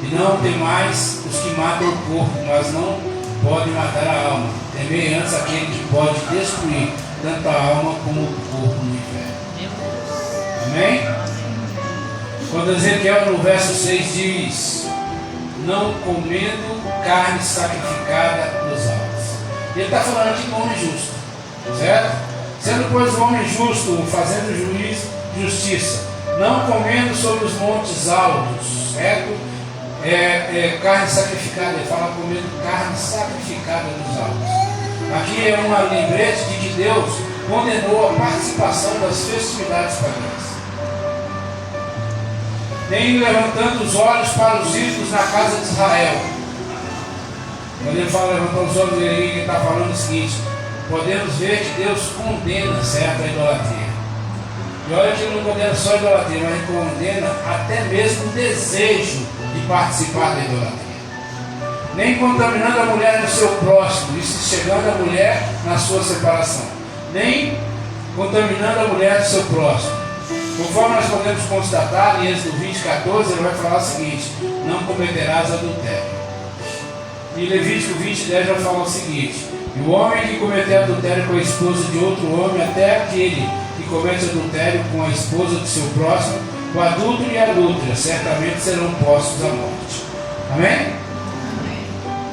E não tem mais os que matam o corpo, mas não podem matar a alma. Temei antes aquele que pode destruir tanto a alma como o corpo no inferno. Amém? Quando Ezequiel no verso 6 diz: não comendo carne sacrificada nos altos. Ele está falando aqui do homem justo, certo? Sendo, pois, o homem justo, fazendo justiça, não comendo sobre os montes altos, certo? Carne sacrificada, ele fala comendo carne sacrificada nos altos. Aqui é uma lembrete de que Deus condenou a participação das festividades pagãs. Nem levantando os olhos para os ídolos na casa de Israel. Quando ele fala levantar os olhos, ele está falando o seguinte: podemos ver que Deus condena certa idolatria. E olha que ele não condena só a idolatria, mas ele condena até mesmo o desejo de participar da idolatria. Nem contaminando a mulher no seu próximo, isso chegando a mulher na sua separação. Nem contaminando a mulher do seu próximo. Conforme nós podemos constatar, em Êxodo 20, 14, ele vai falar o seguinte: não cometerás adultério. E Levítico 20, 10 vai falar o seguinte: e o homem que cometer adultério com a esposa de outro homem, até aquele que comete adultério com a esposa do seu próximo, o adúltero e a adúltera, certamente serão postos à morte. Amém?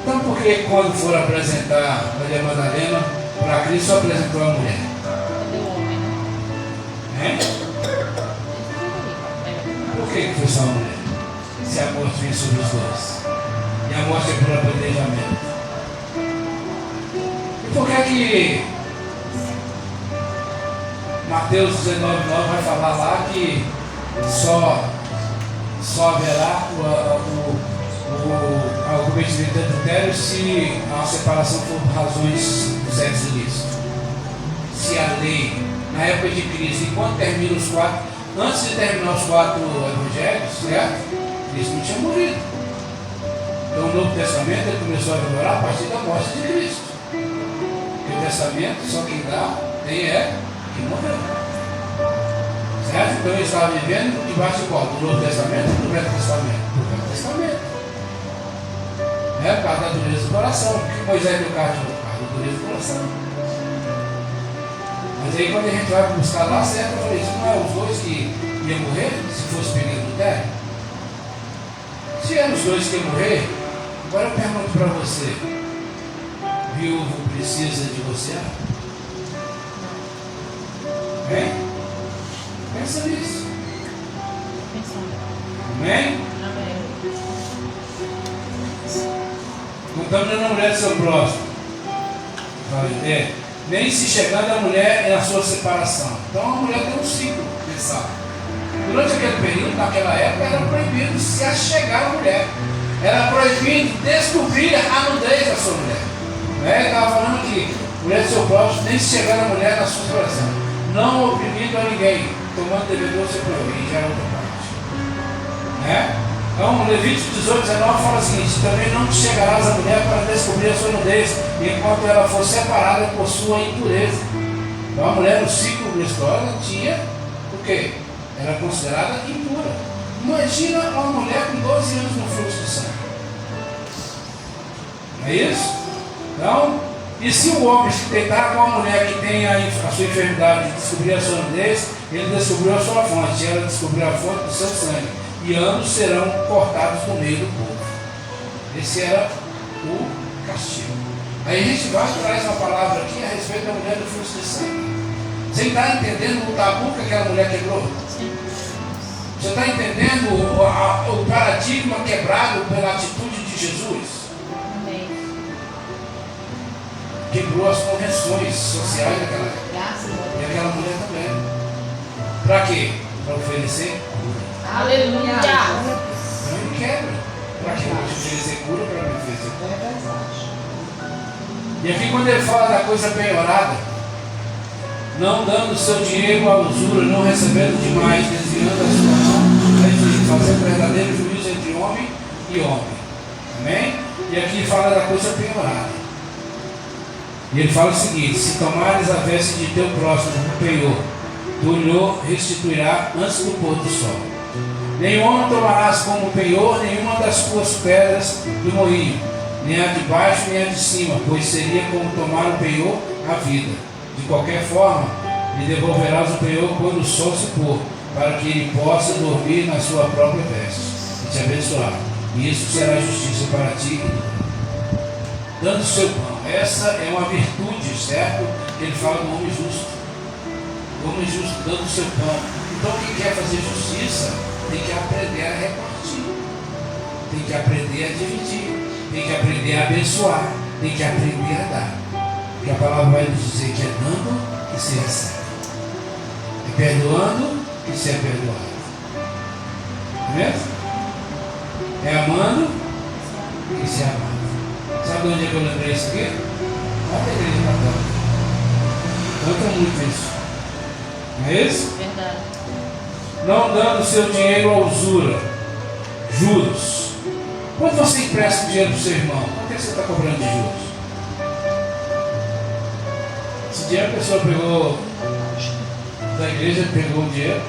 Então, por que quando for apresentar Maria Madalena para Cristo, só apresentou a mulher? Cadê o homem, né? Hein? Por que foi só a mulher? Se a morte vem sobre os dois. E a morte é por apedrejamento. E por que Mateus 19,9 vai falar lá que só haverá o cometimento de adultério se a separação for por razões do sexo ilícito? Se a lei, na época de Cristo, enquanto termina os 4, antes de terminar os 4 evangelhos, certo? Cristo não tinha morrido. Então, o Novo Testamento ele começou a vigorar a partir da morte de Cristo. Porque o Testamento, só quem dá, tem quem morreu. Certo? Então, ele estava vivendo debaixo de qual? Do Novo Testamento ou do Velho Testamento? Do Velho Testamento. Por causa da dureza do coração. O que Moisés deu carta? Por causa da dureza do coração. Mas aí, quando a gente vai buscar lá, certo? Eu falei: isso não é os dois que iam morrer se fosse pego adultério? Tivemos dois que morrer. Agora eu pergunto para você: viúvo precisa divorciar? Amém? Pensa nisso. Amém? Contamos na mulher do seu próximo. Nem se chegando a mulher na sua separação. Então a mulher tem um ciclo pensar. Durante aquele período, naquela época, era proibido se achegar à mulher. Era proibido descobrir a nudez da sua mulher. Ele estava falando aqui, mulher do seu próximo, nem se chegar a mulher na sua separação. Não oprimindo a ninguém, tomando devedor seu próprio. E já é outra parte. Então, Levítico 18, 19 fala o seguinte: também não te chegarás à mulher para descobrir a sua nudez, enquanto ela for separada por sua impureza. Então, a mulher no ciclo da história tinha o quê? Era considerada impura. Imagina uma mulher com 12 anos no fluxo de sangue. Não é isso? Então, e se o homem se deitar com uma mulher que tem a sua enfermidade de descobrir a sua nudez, ele descobriu a sua fonte, ela descobriu a fonte do seu sangue. E anos serão cortados no meio do povo. Esse era o castigo. Aí a gente vai e traz uma palavra aqui a respeito da mulher do fluxo de sangue. Você está entendendo o tabu que aquela mulher quebrou? Você está entendendo o paradigma quebrado pela atitude de Jesus? Quebrou as convenções sociais daquela época. E aquela mulher também. Para quê? Para oferecer cura. Aleluia. Não quebra. Para que eu te oferecer cura, para me oferecer cura. E aqui quando ele fala da coisa penhorada, não dando seu dinheiro à usura, não recebendo demais, desviando a sua mão, fazendo verdadeiro juízo entre homem e homem. Amém? E aqui fala da coisa penhorada. E ele fala o seguinte: se tomares a veste de teu próximo no penhor, tu lhe restituirá antes do pôr do sol. Nenhuma tomarás como penhor nenhuma das tuas pedras do moinho, nem a de baixo nem a de cima, pois seria como tomar o penhor a vida. De qualquer forma, lhe devolverás o penhor quando o sol se pôr, para que ele possa dormir na sua própria veste e te abençoar. E isso será justiça para ti, dando o seu pão. Essa é uma virtude, certo? Ele fala do homem justo. O homem justo dando o seu pão. Então quem quer fazer justiça tem que aprender a repartir, tem que aprender a dividir, tem que aprender a abençoar, tem que aprender a dar. Porque a palavra vai nos dizer que é dando que se recebe, é perdoando que se é perdoado. Não é mesmo? É amando que se é amado. Sabe onde é que eu lembrei isso aqui? Olha a igreja católica. Canta muito isso. Não é isso? Verdade. Não dando seu dinheiro à usura, juros. Quando você empresta dinheiro para o seu irmão, quanto é que você está cobrando de juros? Esse dinheiro a pessoa pegou da igreja, pegou o dinheiro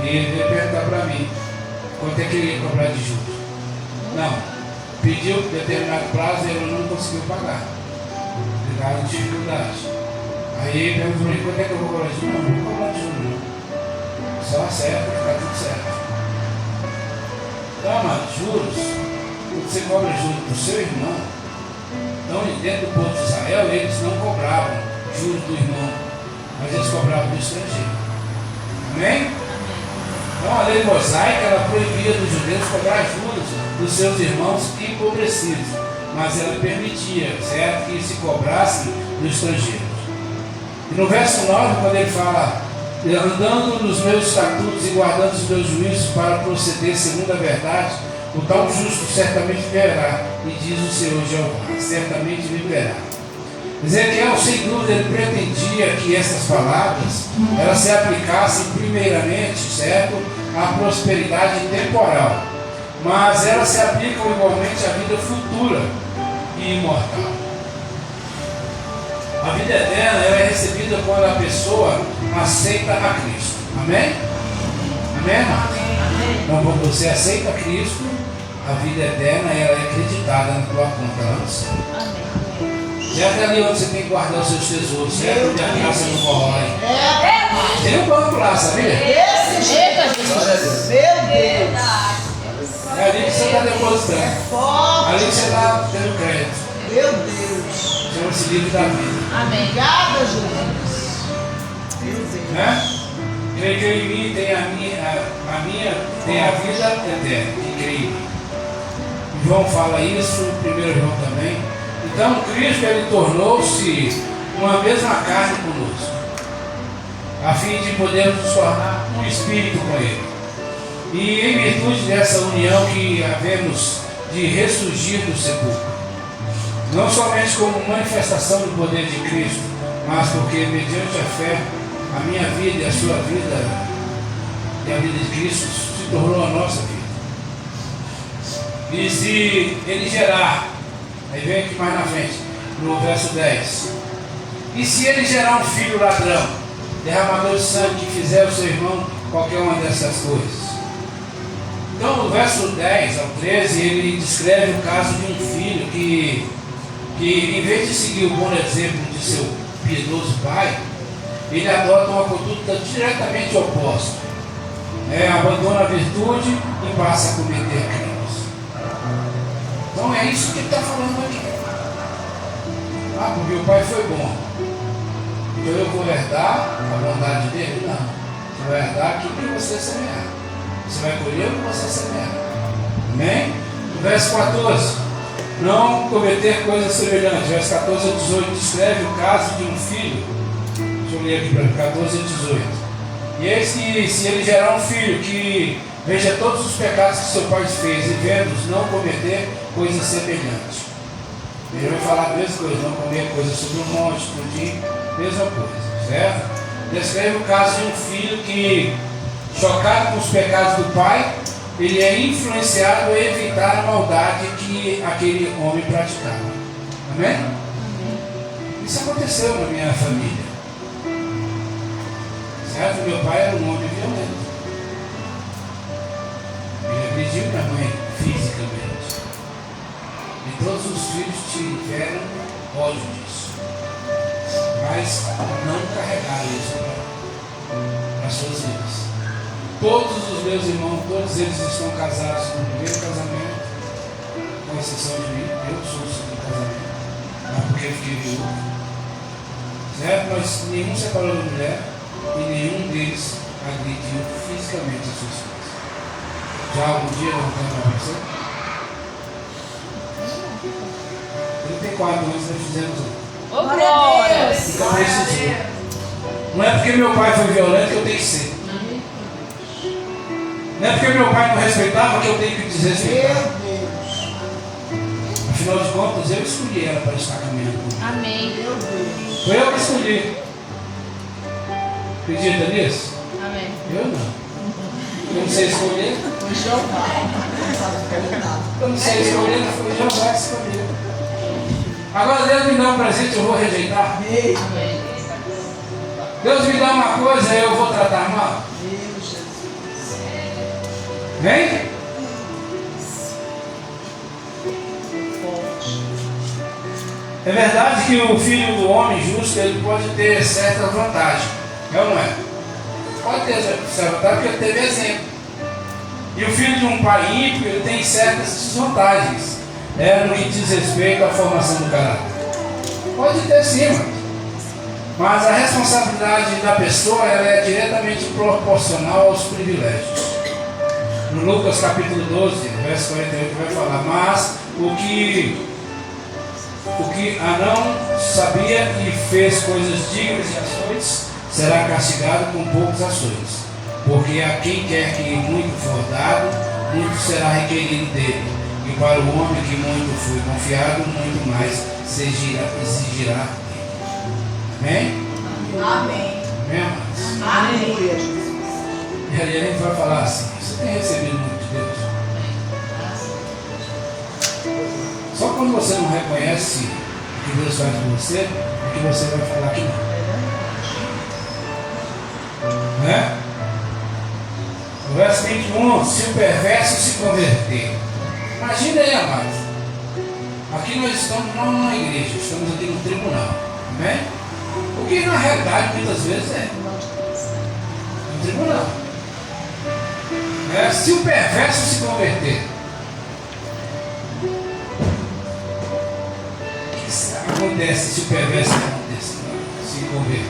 e ele veio perguntar para mim quanto é que ele ia cobrar de juros. Não, pediu determinado prazo e ele não conseguiu pagar. Pegaram dificuldade. Aí ele perguntou para mim: quanto é que eu vou cobrar de juros? Não, não vou cobrar de juros não. Só acerta, fica tudo certo. Então, amado, juros, quando você cobra juros para o seu irmão, então dentro do povo de Israel, eles não cobravam juros do irmão, mas eles cobravam do estrangeiro. Amém? Então a lei mosaica, ela proibia dos judeus cobrar juros dos seus irmãos empobrecidos, mas ela permitia, certo, que se cobrasse dos estrangeiros. E no verso 9, quando ele fala: andando nos meus estatutos e guardando os meus juízos para proceder segundo a verdade, o tal justo certamente viverá. E diz o Senhor Jeová: certamente viverá. Ezequiel, sem dúvida, ele pretendia que essas palavras elas se aplicassem primeiramente, certo, à prosperidade temporal, mas elas se aplicam igualmente à vida futura e imortal. A vida eterna ela é recebida quando a pessoa aceita a Cristo. Amém? Amém, amados? Então, quando você aceita Cristo, a vida eterna ela é acreditada na tua conta lá no céu. Certo? É ali onde você tem que guardar os seus tesouros, certo? Onde a graça não corrói. Tem um banco lá, sabia? Esse jeito, Jesus. Meu Deus. É ali que você está depositando. Forte. Ali que você está tendo crédito. Meu Deus. Chama-se livro da vida. Amém. Obrigada, Jesus. Meu Deus. Né? Quem crê em mim tem a minha tem a vida eterna. Quem crê em mim. João fala isso, 1 João também. Então Cristo ele tornou-se uma mesma carne conosco, a fim de podermos nos tornar um espírito com Ele. E em virtude dessa união que havemos de ressurgir do sepulcro, não somente como manifestação do poder de Cristo, mas porque mediante a fé, a minha vida e a sua vida e a vida de Cristo se tornou a nossa vida. E se Ele gerar, aí vem aqui mais na frente, no verso 10. E se Ele gerar um filho ladrão, derramador de sangue, que fizer o seu irmão qualquer uma dessas coisas. Então, no verso 10 ao 13, ele descreve o caso de um filho que em vez de seguir o bom exemplo de seu piedoso pai, ele adota uma conduta diretamente oposta. Abandona a virtude e passa a cometer crimes. Então é isso que ele está falando aqui. Porque o pai foi bom, então eu vou herdar a bondade dele? Não. Você vai herdar aquilo que você semear. Você vai colher o que você semear. Amém? No verso 14, não cometer coisas semelhantes. Verso 14 a 18 descreve o caso de um filho. Deixa eu ler aqui para 14 a 18. E eis que se ele gerar um filho que veja todos os pecados que seu pai fez e vendo-os não cometer coisas semelhantes. Ele vai falar a mesma coisa, não comer coisas sobre o monte, pudim, mesma coisa, certo? Descreve o caso de um filho que, chocado com os pecados do pai, ele é influenciado a evitar a maldade que aquele homem praticava. Amém? Isso aconteceu na minha família. Certo? Meu pai era um homem violento. Ele agrediu minha mãe fisicamente. E todos os filhos tiveram ódio disso. Mas não carregaram isso para as suas vidas. Todos os meus irmãos, todos eles estão casados no primeiro casamento, com exceção de mim. Eu sou o segundo casamento, mas porque eu fiquei viúvo. Certo? Mas nenhum separou da mulher e nenhum deles agrediu fisicamente as suas filhas. Já algum dia não tem para você? 34 anos nós fizemos um. Ô, glória! Fica precisando. Não é porque meu pai foi violento que eu tenho que ser. Não é porque meu pai não respeitava que eu tenho que desrespeitar. Meu Deus. Afinal de contas, eu escolhi ela para estar caminhando comigo. Amém. Meu Deus. Foi eu que escolhi. Acredita nisso? Amém. Eu não. Eu não sei escolher. Foi Jeová. Não sabe perguntar. Eu não sei escolher, foi Jeová que escolheu. Agora Deus me dá um presente, eu vou rejeitar. Meu Amém. Deus me dá uma coisa, eu vou tratar mal. Jesus. Vem? É verdade que o filho do homem justo ele pode ter certa vantagem. É ou não é? Pode ter certa vantagem porque ele teve exemplo. E o filho de um pai ímpio ele tem certas desvantagens. No que diz respeito à formação do caráter. Pode ter sim, mas a responsabilidade da pessoa ela é diretamente proporcional aos privilégios. No Lucas capítulo 12, verso 48 vai falar, mas o que Anão sabia e fez coisas dignas de ações, será castigado com poucos ações. Porque a quem quer que muito for dado, muito será requerido dele. E para o homem que muito foi confiado, muito mais se exigirá dele. Amém? Amém. Amém, amados? Aleluia, Jesus. E ali a gente vai falar assim, você tem recebido muito de Deus? Só quando você não reconhece o que Deus faz por você, é que você vai falar que não. Né? No verso 21, se o perverso se converter. Imagina aí, amados. Aqui nós estamos não na igreja, estamos aqui no tribunal. Amém? O que na realidade muitas vezes é um tribunal. Se o perverso se converter, acontece se o perverso se converter?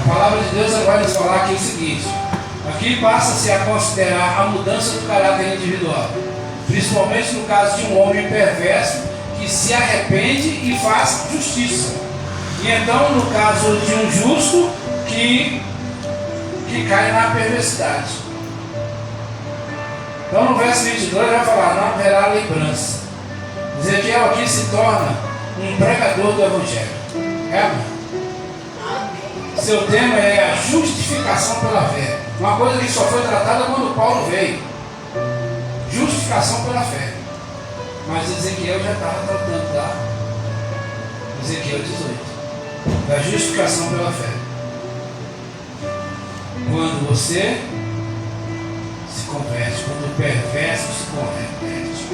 A palavra de Deus vai nos falar aqui o seguinte: aqui passa-se a considerar a mudança do caráter individual, principalmente no caso de um homem perverso que se arrepende e faz justiça. E então, no caso de um justo que cai na perversidade. Então, no verso 22 vai falar: não haverá lembrança. Ezequiel aqui se torna um pregador do Evangelho. Seu tema é a justificação pela fé. Uma coisa que só foi tratada quando Paulo veio. Justificação pela fé. Mas Ezequiel já estava tratando lá. Ezequiel 18. Da justificação pela fé. Quando você se converte, quando o perverso se converte,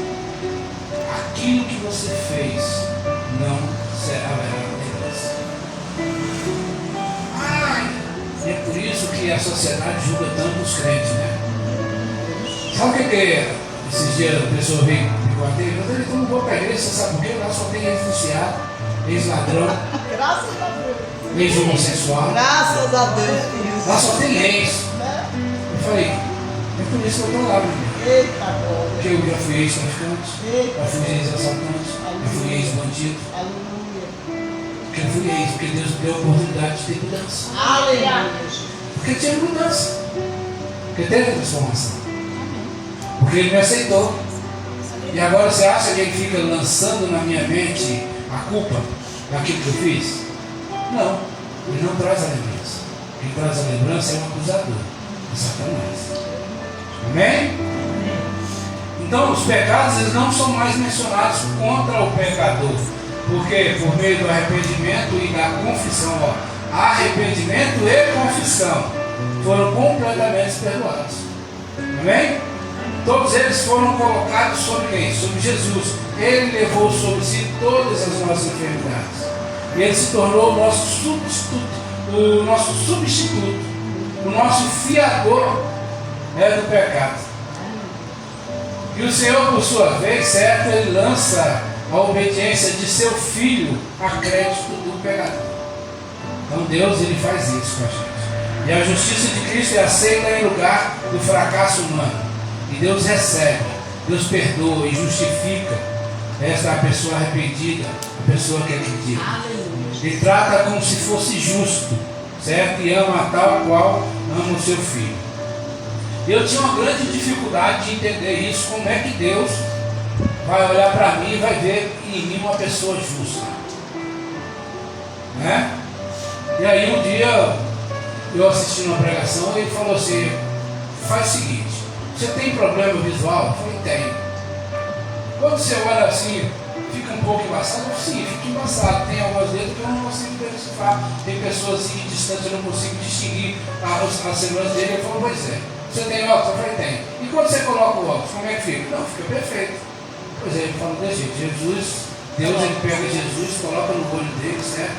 aquilo que você fez não será lembrança. É por isso que a sociedade julga tanto os crentes, né? Sabe o que é? Esses dias a pessoa veio me bater e falou: então não vou para a igreja, você sabe por quê? Lá só tem ex-viciado, ex-ladrão, Graças a Deus. ex-homossexual. Graças a Deus. Lá só tem ex. Eu falei: é por isso que eu estou lá, meu irmão. Eita glória. Porque eu já fui ex-traficante, já fui ex-assaltante, já fui ex-bandido. Aleluia. Porque eu fui ex, porque Deus deu a oportunidade de ter mudança. Aleluia. Porque tinha mudança. Porque teve transformação. Porque ele me aceitou. E agora você acha que ele fica lançando na minha mente a culpa daquilo que eu fiz? Não. Ele não traz a lembrança. Quem traz a lembrança é o acusador. É Satanás. Amém? Então os pecados eles não são mais mencionados contra o pecador. Porque por meio do arrependimento e da confissão, arrependimento e confissão foram completamente perdoados. Amém? Todos eles foram colocados sobre quem? Sobre Jesus. Ele levou sobre si todas as nossas enfermidades. E ele se tornou o nosso substituto, o nosso fiador do pecado. E o Senhor, por sua vez, certo, ele lança a obediência de seu filho a crédito do pecador. Então Deus ele faz isso com a gente. E a justiça de Cristo é aceita em lugar do fracasso humano. E Deus recebe, Deus perdoa e justifica esta pessoa arrependida, a pessoa que acredita. Ele trata como se fosse justo, certo? E ama tal qual ama o seu filho. Eu tinha uma grande dificuldade de entender isso, como é que Deus vai olhar para mim e vai ver em mim uma pessoa justa, né? E aí um dia eu assisti uma pregação e ele falou assim: faz o seguinte, você tem problema visual? Eu falei: tem. Quando você olha assim, fica um pouco embaçado? Eu falei: sim, fica embaçado. Tem algumas vezes que eu não consigo decifrar. Tem pessoas assim distantes, eu não consigo distinguir as semblanças dele. Ele falou: pois é. Você tem óculos? Eu falei: tem. E quando você coloca o óculos, como é que fica? Não, fica perfeito. Pois é, ele falou desse jeito. Deus ele pega Jesus, coloca no olho dele, certo?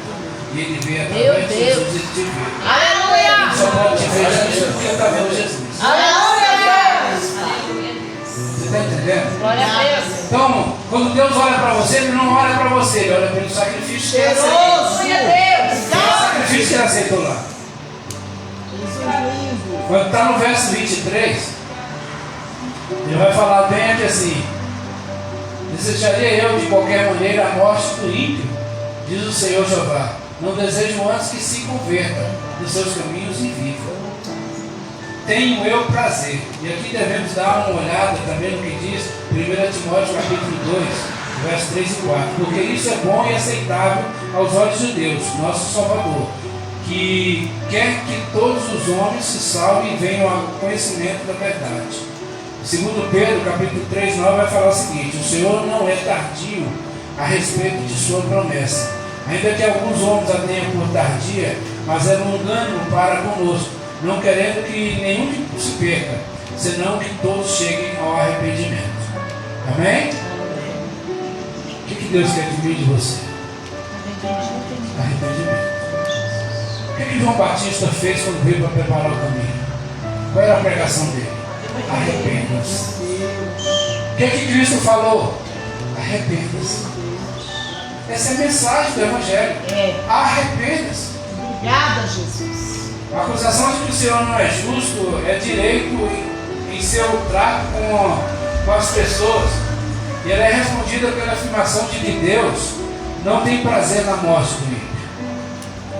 E ele vê através de Jesus, ele te vê. Aleluia! Ele só pode te ver Jesus porque ele está vendo Jesus. Você está entendendo? Glória a Deus. Então, quando Deus olha para você, ele não olha para você, ele olha pelo sacrifício que ele aceitou. Glória a Deus. Qual é o sacrifício que ele aceitou lá? Quando está no verso 23, ele vai falar bem aqui assim: desejaria eu de qualquer maneira a morte do ímpio, diz o Senhor Jeová. Não desejo antes que se converta dos seus caminhos e viva. Tenho eu prazer. E aqui devemos dar uma olhada também no que diz 1 Timóteo capítulo 2, versos 3 e 4. Porque isso é bom e aceitável aos olhos de Deus, nosso Salvador, que quer que todos os homens se salvem e venham ao conhecimento da verdade. Segundo Pedro, capítulo 3, 9, vai falar o seguinte: o Senhor não é tardio a respeito de sua promessa, ainda que alguns homens a tenham por tardia, mas é longânimo para conosco, não querendo que nenhum se perca, senão que todos cheguem ao arrependimento. Amém? O que Deus quer de mim e de você? Arrependimento. O que João Batista fez quando veio para preparar o caminho? Qual era a pregação dele? Arrependa-se. O que Cristo falou? Arrependa-se. Essa é a mensagem do Evangelho. Arrependa-se. Obrigada, Jesus. A acusação de que o Senhor não é justo é direito em seu trato com as pessoas. E ela é respondida pela afirmação de que Deus não tem prazer na morte do ímpio,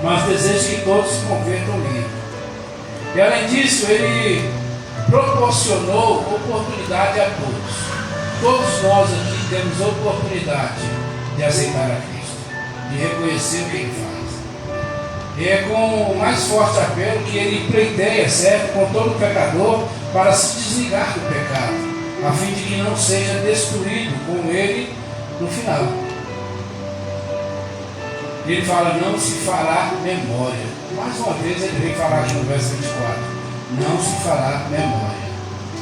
mas deseja que todos se convertam nele. E além disso, ele proporcionou oportunidade a todos. Todos nós aqui temos oportunidade de aceitar a Cristo, de reconhecer o que Ele faz. E é com o mais forte apelo que Ele pleiteia, certo, com todo pecador, para se desligar do pecado, a fim de que não seja destruído com Ele no final. Ele fala, não se fará memória. Mais uma vez ele vem falar aqui no verso 24. Não se fará memória.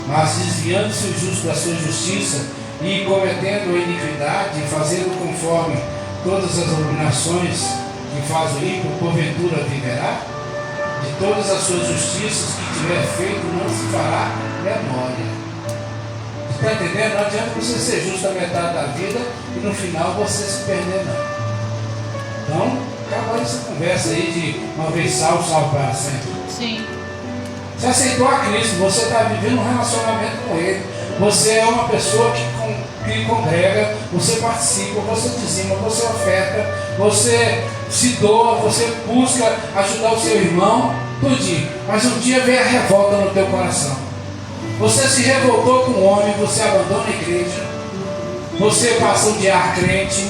Mas desviando-se o justo da sua justiça e cometendo a iniquidade e fazendo conforme todas as abominações que faz o ímpio, porventura viverá? De todas as suas justiças que tiver feito, não se fará memória. Você está entendendo? Não adianta você ser justo a metade da vida e no final você se perder, não. Então, acabou essa conversa aí de uma vez salvo, salvo para sempre. Sim. Você aceitou a Cristo, você está vivendo um relacionamento com Ele. Você é uma pessoa que congrega, você participa, você dizima, você oferta, você se doa, você busca ajudar o seu irmão, tudinho. Mas um dia vem a revolta no teu coração. Você se revoltou com o homem, você abandona a igreja, você passa a odiar crente,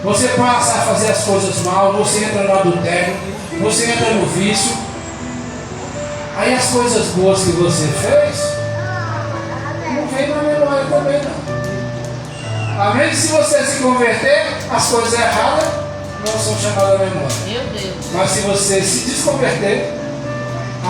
você passa a fazer as coisas mal, você entra no adultério, você entra no vício. Aí as coisas boas que você fez não vem na memória também, não. Amém? Se você se converter, as coisas erradas não são chamadas à memória. Meu Deus. Mas se você se desconverter,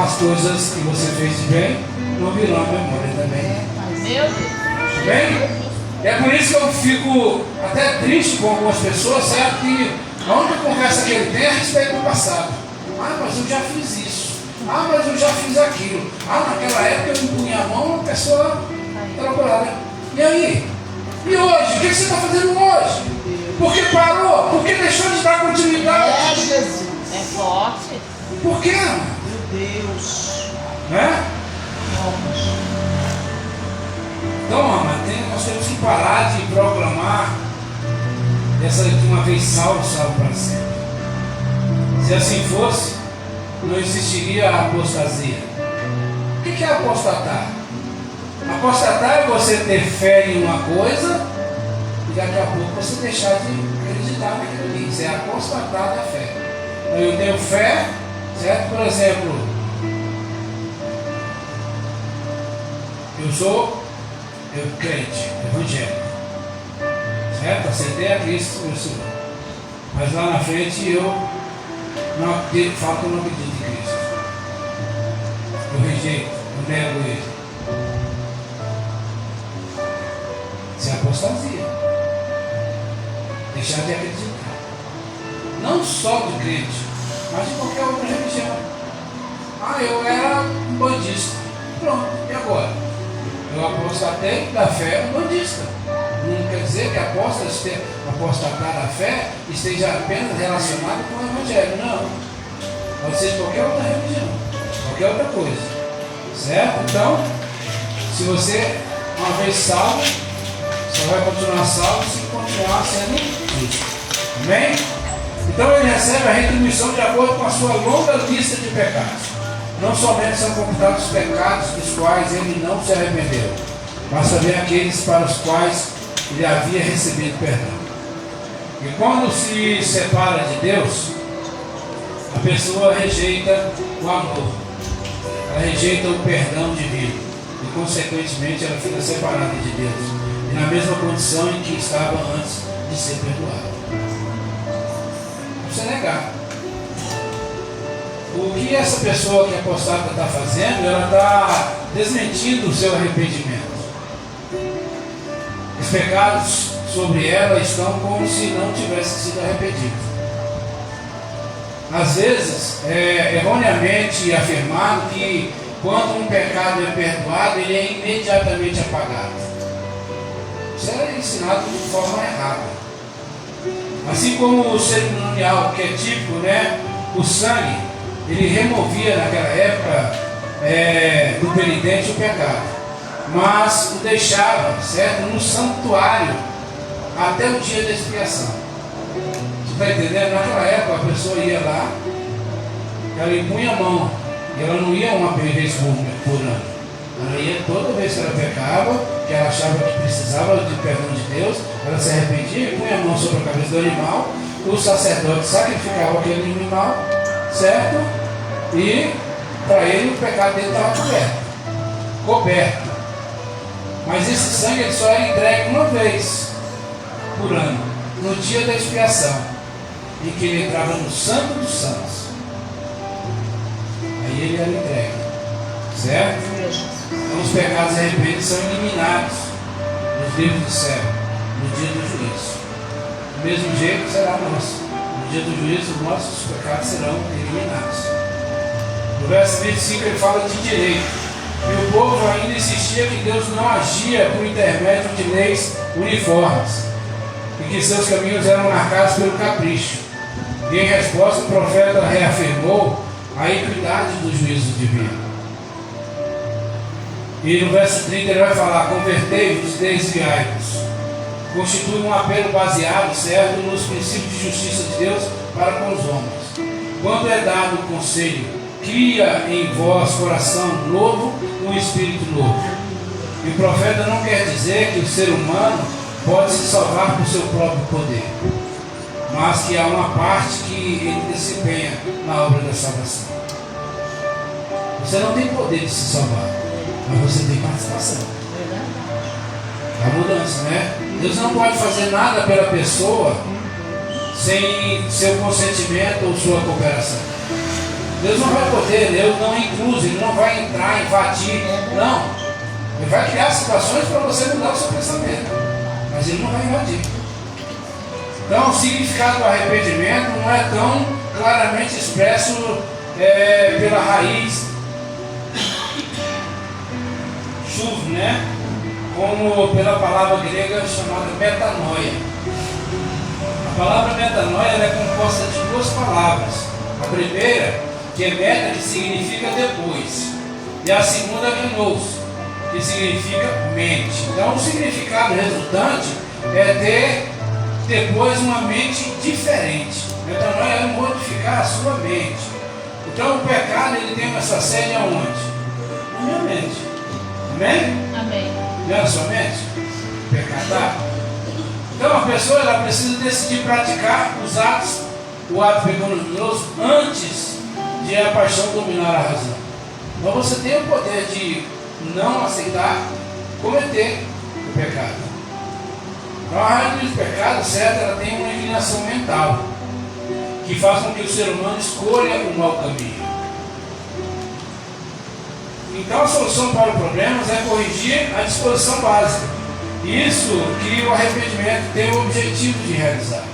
as coisas que você fez de bem não virão à memória também. Meu Deus. Bem? É por isso que eu fico até triste com algumas pessoas, certo? Que a única conversa que ele tem é a respeito do passado. Ah, mas eu já fiz isso. Ah, mas eu já fiz aquilo. Ah, naquela época eu empunhei a mão, uma pessoa trabalhava. E aí? E hoje? O que você está fazendo hoje? Por que parou? Por que deixou de dar continuidade? Jesus. É forte. Por quê? Meu Deus. Né? Então, amado, nós temos que parar de proclamar essa de uma vez salvo, salvo para sempre. Se assim fosse, não existiria a apostasia. O que é apostatar? Apostatar é você ter fé em uma coisa e daqui a pouco você deixar de acreditar naquilo ali. Isso é apostatar da fé. Então, eu tenho fé, certo? Por exemplo, eu sou crente, evangélico, certo? Aceitei a Cristo, meu Senhor. Mas lá na frente eu não acredito, falo que eu não acredito em Cristo. Eu rejeito, eu nego Ele. Isso é apostasia. Deixar de acreditar. Não só do crente, mas de qualquer outra religião. Ah, eu era um bandista. Pronto, e agora? Eu apostatei da fé bandista. Não quer dizer que apostatar da fé esteja apenas relacionado com o Evangelho. Não. Pode ser de qualquer outra religião, qualquer outra coisa. Certo? Então, se você, uma vez salvo, você vai continuar salvo se continuar sendo justo. Amém? Então ele recebe a retribuição de acordo com a sua longa lista de pecados. Não somente são computados os pecados dos quais ele não se arrependeu, mas também aqueles para os quais ele havia recebido perdão. E quando se separa de Deus, a pessoa rejeita o amor, ela rejeita o perdão divino e consequentemente ela fica separada de Deus e na mesma condição em que estava antes de ser perdoada. Não precisa negar. O que essa pessoa que é apostada está fazendo, ela está desmentindo o seu arrependimento. Os pecados sobre ela estão como se não tivesse sido arrependido. Às vezes, é erroneamente afirmado que quando um pecado é perdoado, ele é imediatamente apagado. Isso é ensinado de forma errada. Assim como o cerimonial, que é típico, né? O sangue, ele removia naquela época do penitente o pecado, mas o deixava, certo? No santuário até o dia da expiação. Você está entendendo? Naquela época a pessoa ia lá, ela impunha a mão, e ela não ia uma vez por ano. Ela ia toda vez que ela pecava, que ela achava que precisava de perdão de Deus, ela se arrependia e punha a mão sobre a cabeça do animal, o sacerdote sacrificava aquele animal, certo? E para ele o pecado dele estava coberto. Mas esse sangue ele só era entregue uma vez por ano, no dia da expiação, em que ele entrava no Santo dos Santos. Aí ele era entregue, certo? Então os pecados arrependidos são eliminados dos livros do céu, no dia do juízo. Do mesmo jeito será nosso. No dia do juízo, os nossos pecados serão eliminados. No verso 25 ele fala de direito. E o povo ainda insistia que Deus não agia por intermédio de leis uniformes e que seus caminhos eram marcados pelo capricho. E em resposta o profeta reafirmou a equidade do juízo divino. E no verso 30 ele vai falar: convertei-vos, desviai-vos. Constitui um apelo baseado, certo, nos princípios de justiça de Deus para com os homens. Quando é dado o conselho, cria em vós coração novo, um espírito novo. E o profeta não quer dizer que o ser humano pode se salvar por seu próprio poder, mas que há uma parte que ele desempenha na obra da salvação. Você não tem poder de se salvar, mas você tem participação. A mudança, né? Deus não pode fazer nada pela pessoa sem seu consentimento ou sua cooperação. Deus não vai poder, Deus não inclui, Ele não vai entrar, invadir, não. Ele vai criar situações para você mudar o seu pensamento, mas Ele não vai invadir. Então o significado do arrependimento não é tão claramente expresso pela raiz chuv, né? Como pela palavra grega chamada metanoia. A palavra metanoia ela é composta de duas palavras. A primeira, que é meta, que significa depois, e a segunda é nous, que significa mente. Então o significado resultante é ter depois uma mente diferente. Metanoia é modificar a sua mente. Então o pecado ele tem essa sede aonde? Na minha mente. Amém? Amém. Não é a sua mente? Pecado. Então a pessoa ela precisa decidir praticar os atos, o ato pecaminoso antes de a paixão dominar a razão. Então você tem o poder de não aceitar cometer o pecado. Então a raiz do pecado, certo, ela tem uma inclinação mental que faz com que o ser humano escolha o mau caminho. Então a solução para o problema é corrigir a disposição básica. Isso que o arrependimento tem o objetivo de realizar.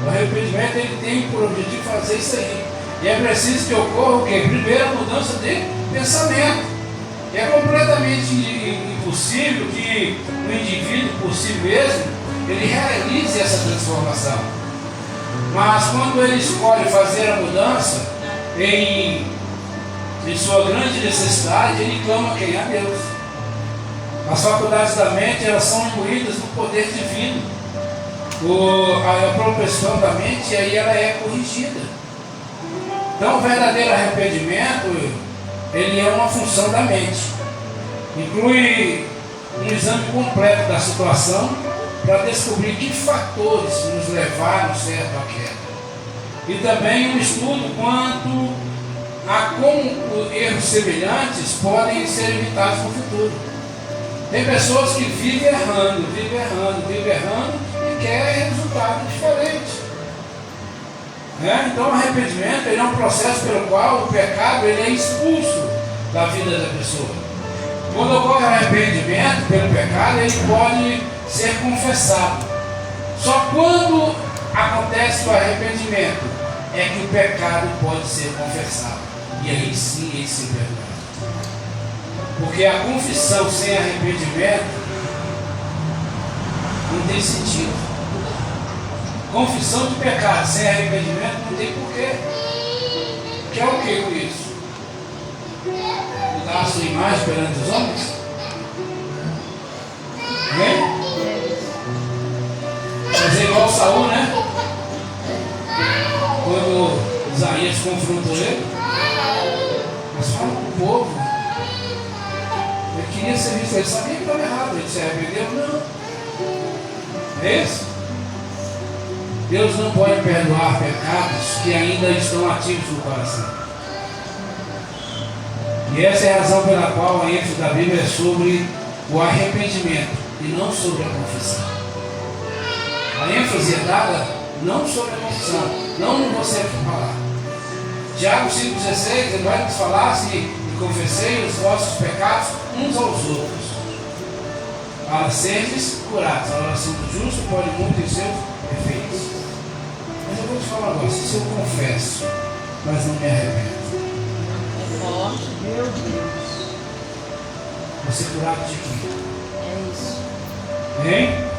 O arrependimento ele tem por objetivo fazer isso aí. E é preciso que ocorra o quê? Primeiro a mudança de pensamento. E é completamente impossível que o indivíduo por si mesmo ele realize essa transformação. Mas quando ele escolhe fazer a mudança em sua grande necessidade, ele clama quem? A Deus. As faculdades da mente elas são imbuídas no poder divino. A propensão da mente aí ela é corrigida. Então o verdadeiro arrependimento ele é uma função da mente. Inclui um exame completo da situação para descobrir que fatores nos levaram certo à queda. E também um estudo quanto a como erros semelhantes podem ser evitados no futuro. Tem pessoas que vivem errando e querem resultado diferente. Então o arrependimento ele é um processo pelo qual o pecado ele é expulso da vida da pessoa. Quando ocorre arrependimento pelo pecado, ele pode ser confessado. Só quando acontece o arrependimento é que o pecado pode ser confessado. E aí sim ele se perdoa. Porque a confissão sem arrependimento não tem sentido. Confissão de pecado sem arrependimento não tem porquê. Quer o que com isso? Mudar a sua imagem perante os homens? Né? Fazer igual Saul, né? Quando Isaías confrontou ele. Mas fala com o povo. Ele queria ser visto, ele sabia que estava errado. Ele se arrependeu? Não. É isso? Deus não pode perdoar pecados que ainda estão ativos no coração. E essa é a razão pela qual a ênfase da Bíblia é sobre o arrependimento e não sobre a confissão. A ênfase é dada não sobre a confissão, não no você falar. Tiago 5,16, ele vai nos falar se e confessei os vossos pecados uns aos outros, para seres curados. A oração do justo pode muito em seus efeitos. Mas eu vou te falar um negócio: se eu confesso, mas não me arrependo, Meu Deus. vou ser curado de quê? É isso. Hein?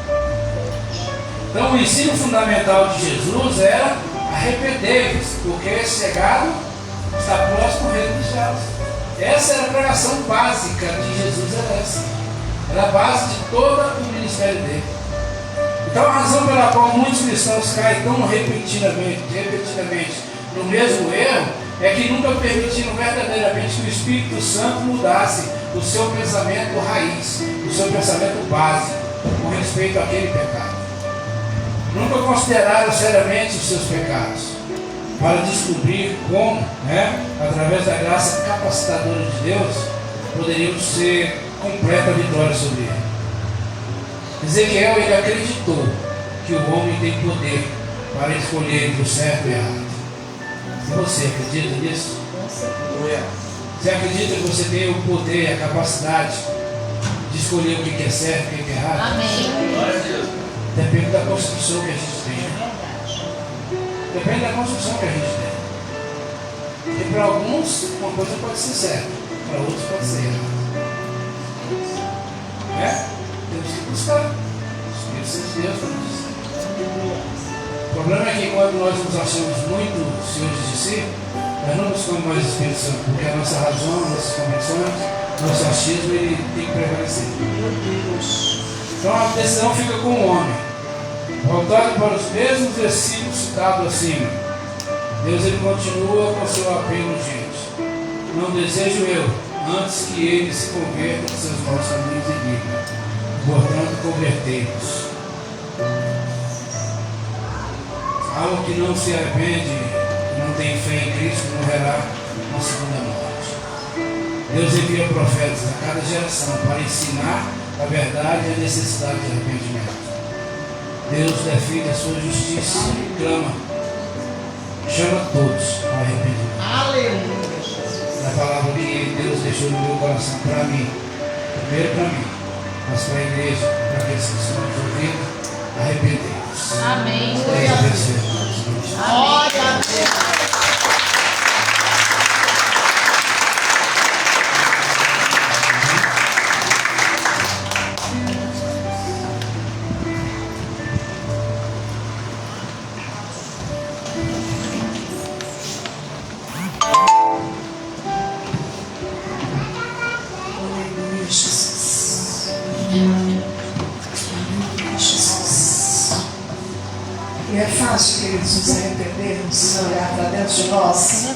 Então o ensino fundamental de Jesus era arrepender-vos, porque esse chegado está próximo ao reino dos céus. Essa era a pregação básica de Jesus, era essa. Era a base de todo o ministério dele. Então a razão pela qual muitos cristãos caem tão repetidamente no mesmo erro é que nunca permitiram verdadeiramente que o Espírito Santo mudasse o seu pensamento raiz, o seu pensamento básico com respeito àquele pecado. Nunca consideraram seriamente os seus pecados para descobrir como, através da graça capacitadora de Deus, poderiam ser completa vitória sobre ele. Ezequiel, ele acreditou que o homem tem poder para escolher entre o certo e o errado. E você acredita nisso? Você acredita que você tem o poder e a capacidade de escolher o que é certo e o que é errado? Amém. Depende da construção que a gente tem. Depende da construção que a gente tem. Porque para alguns uma coisa pode ser certa, para outros pode ser errada. Temos que buscar o Espírito de Deus para nos dizer. O problema é que quando nós nos achamos muito senhores de si, nós não buscamos mais o Espírito Santo, porque a nossa razão, nossas convicções, nosso achismo, ele tem que prevalecer. Meu Deus. Então a decisão fica com o homem. Voltado para os mesmos versículos citados acima, Deus ele continua com seu apelo urgente. Não desejo eu, antes que ele se converta dos seus maus caminhos e diga: portanto, convertei-vos. Algo que não se arrepende, que não tem fé em Cristo, morrerá na segunda morte. Deus envia profetas a cada geração para ensinar a verdade e a necessidade de arrependimento. Deus defende a sua justiça e clama, chama todos ao arrependimento. Aleluia, Jesus. A palavra que Deus deixou no meu coração para mim, primeiro para mim, mas para a igreja, para aqueles que estão nos ouvindo, arrependei-vos. Amém. Glória Glória a Deus. E é fácil, queridos, nos arrependermos, olhar para dentro de nós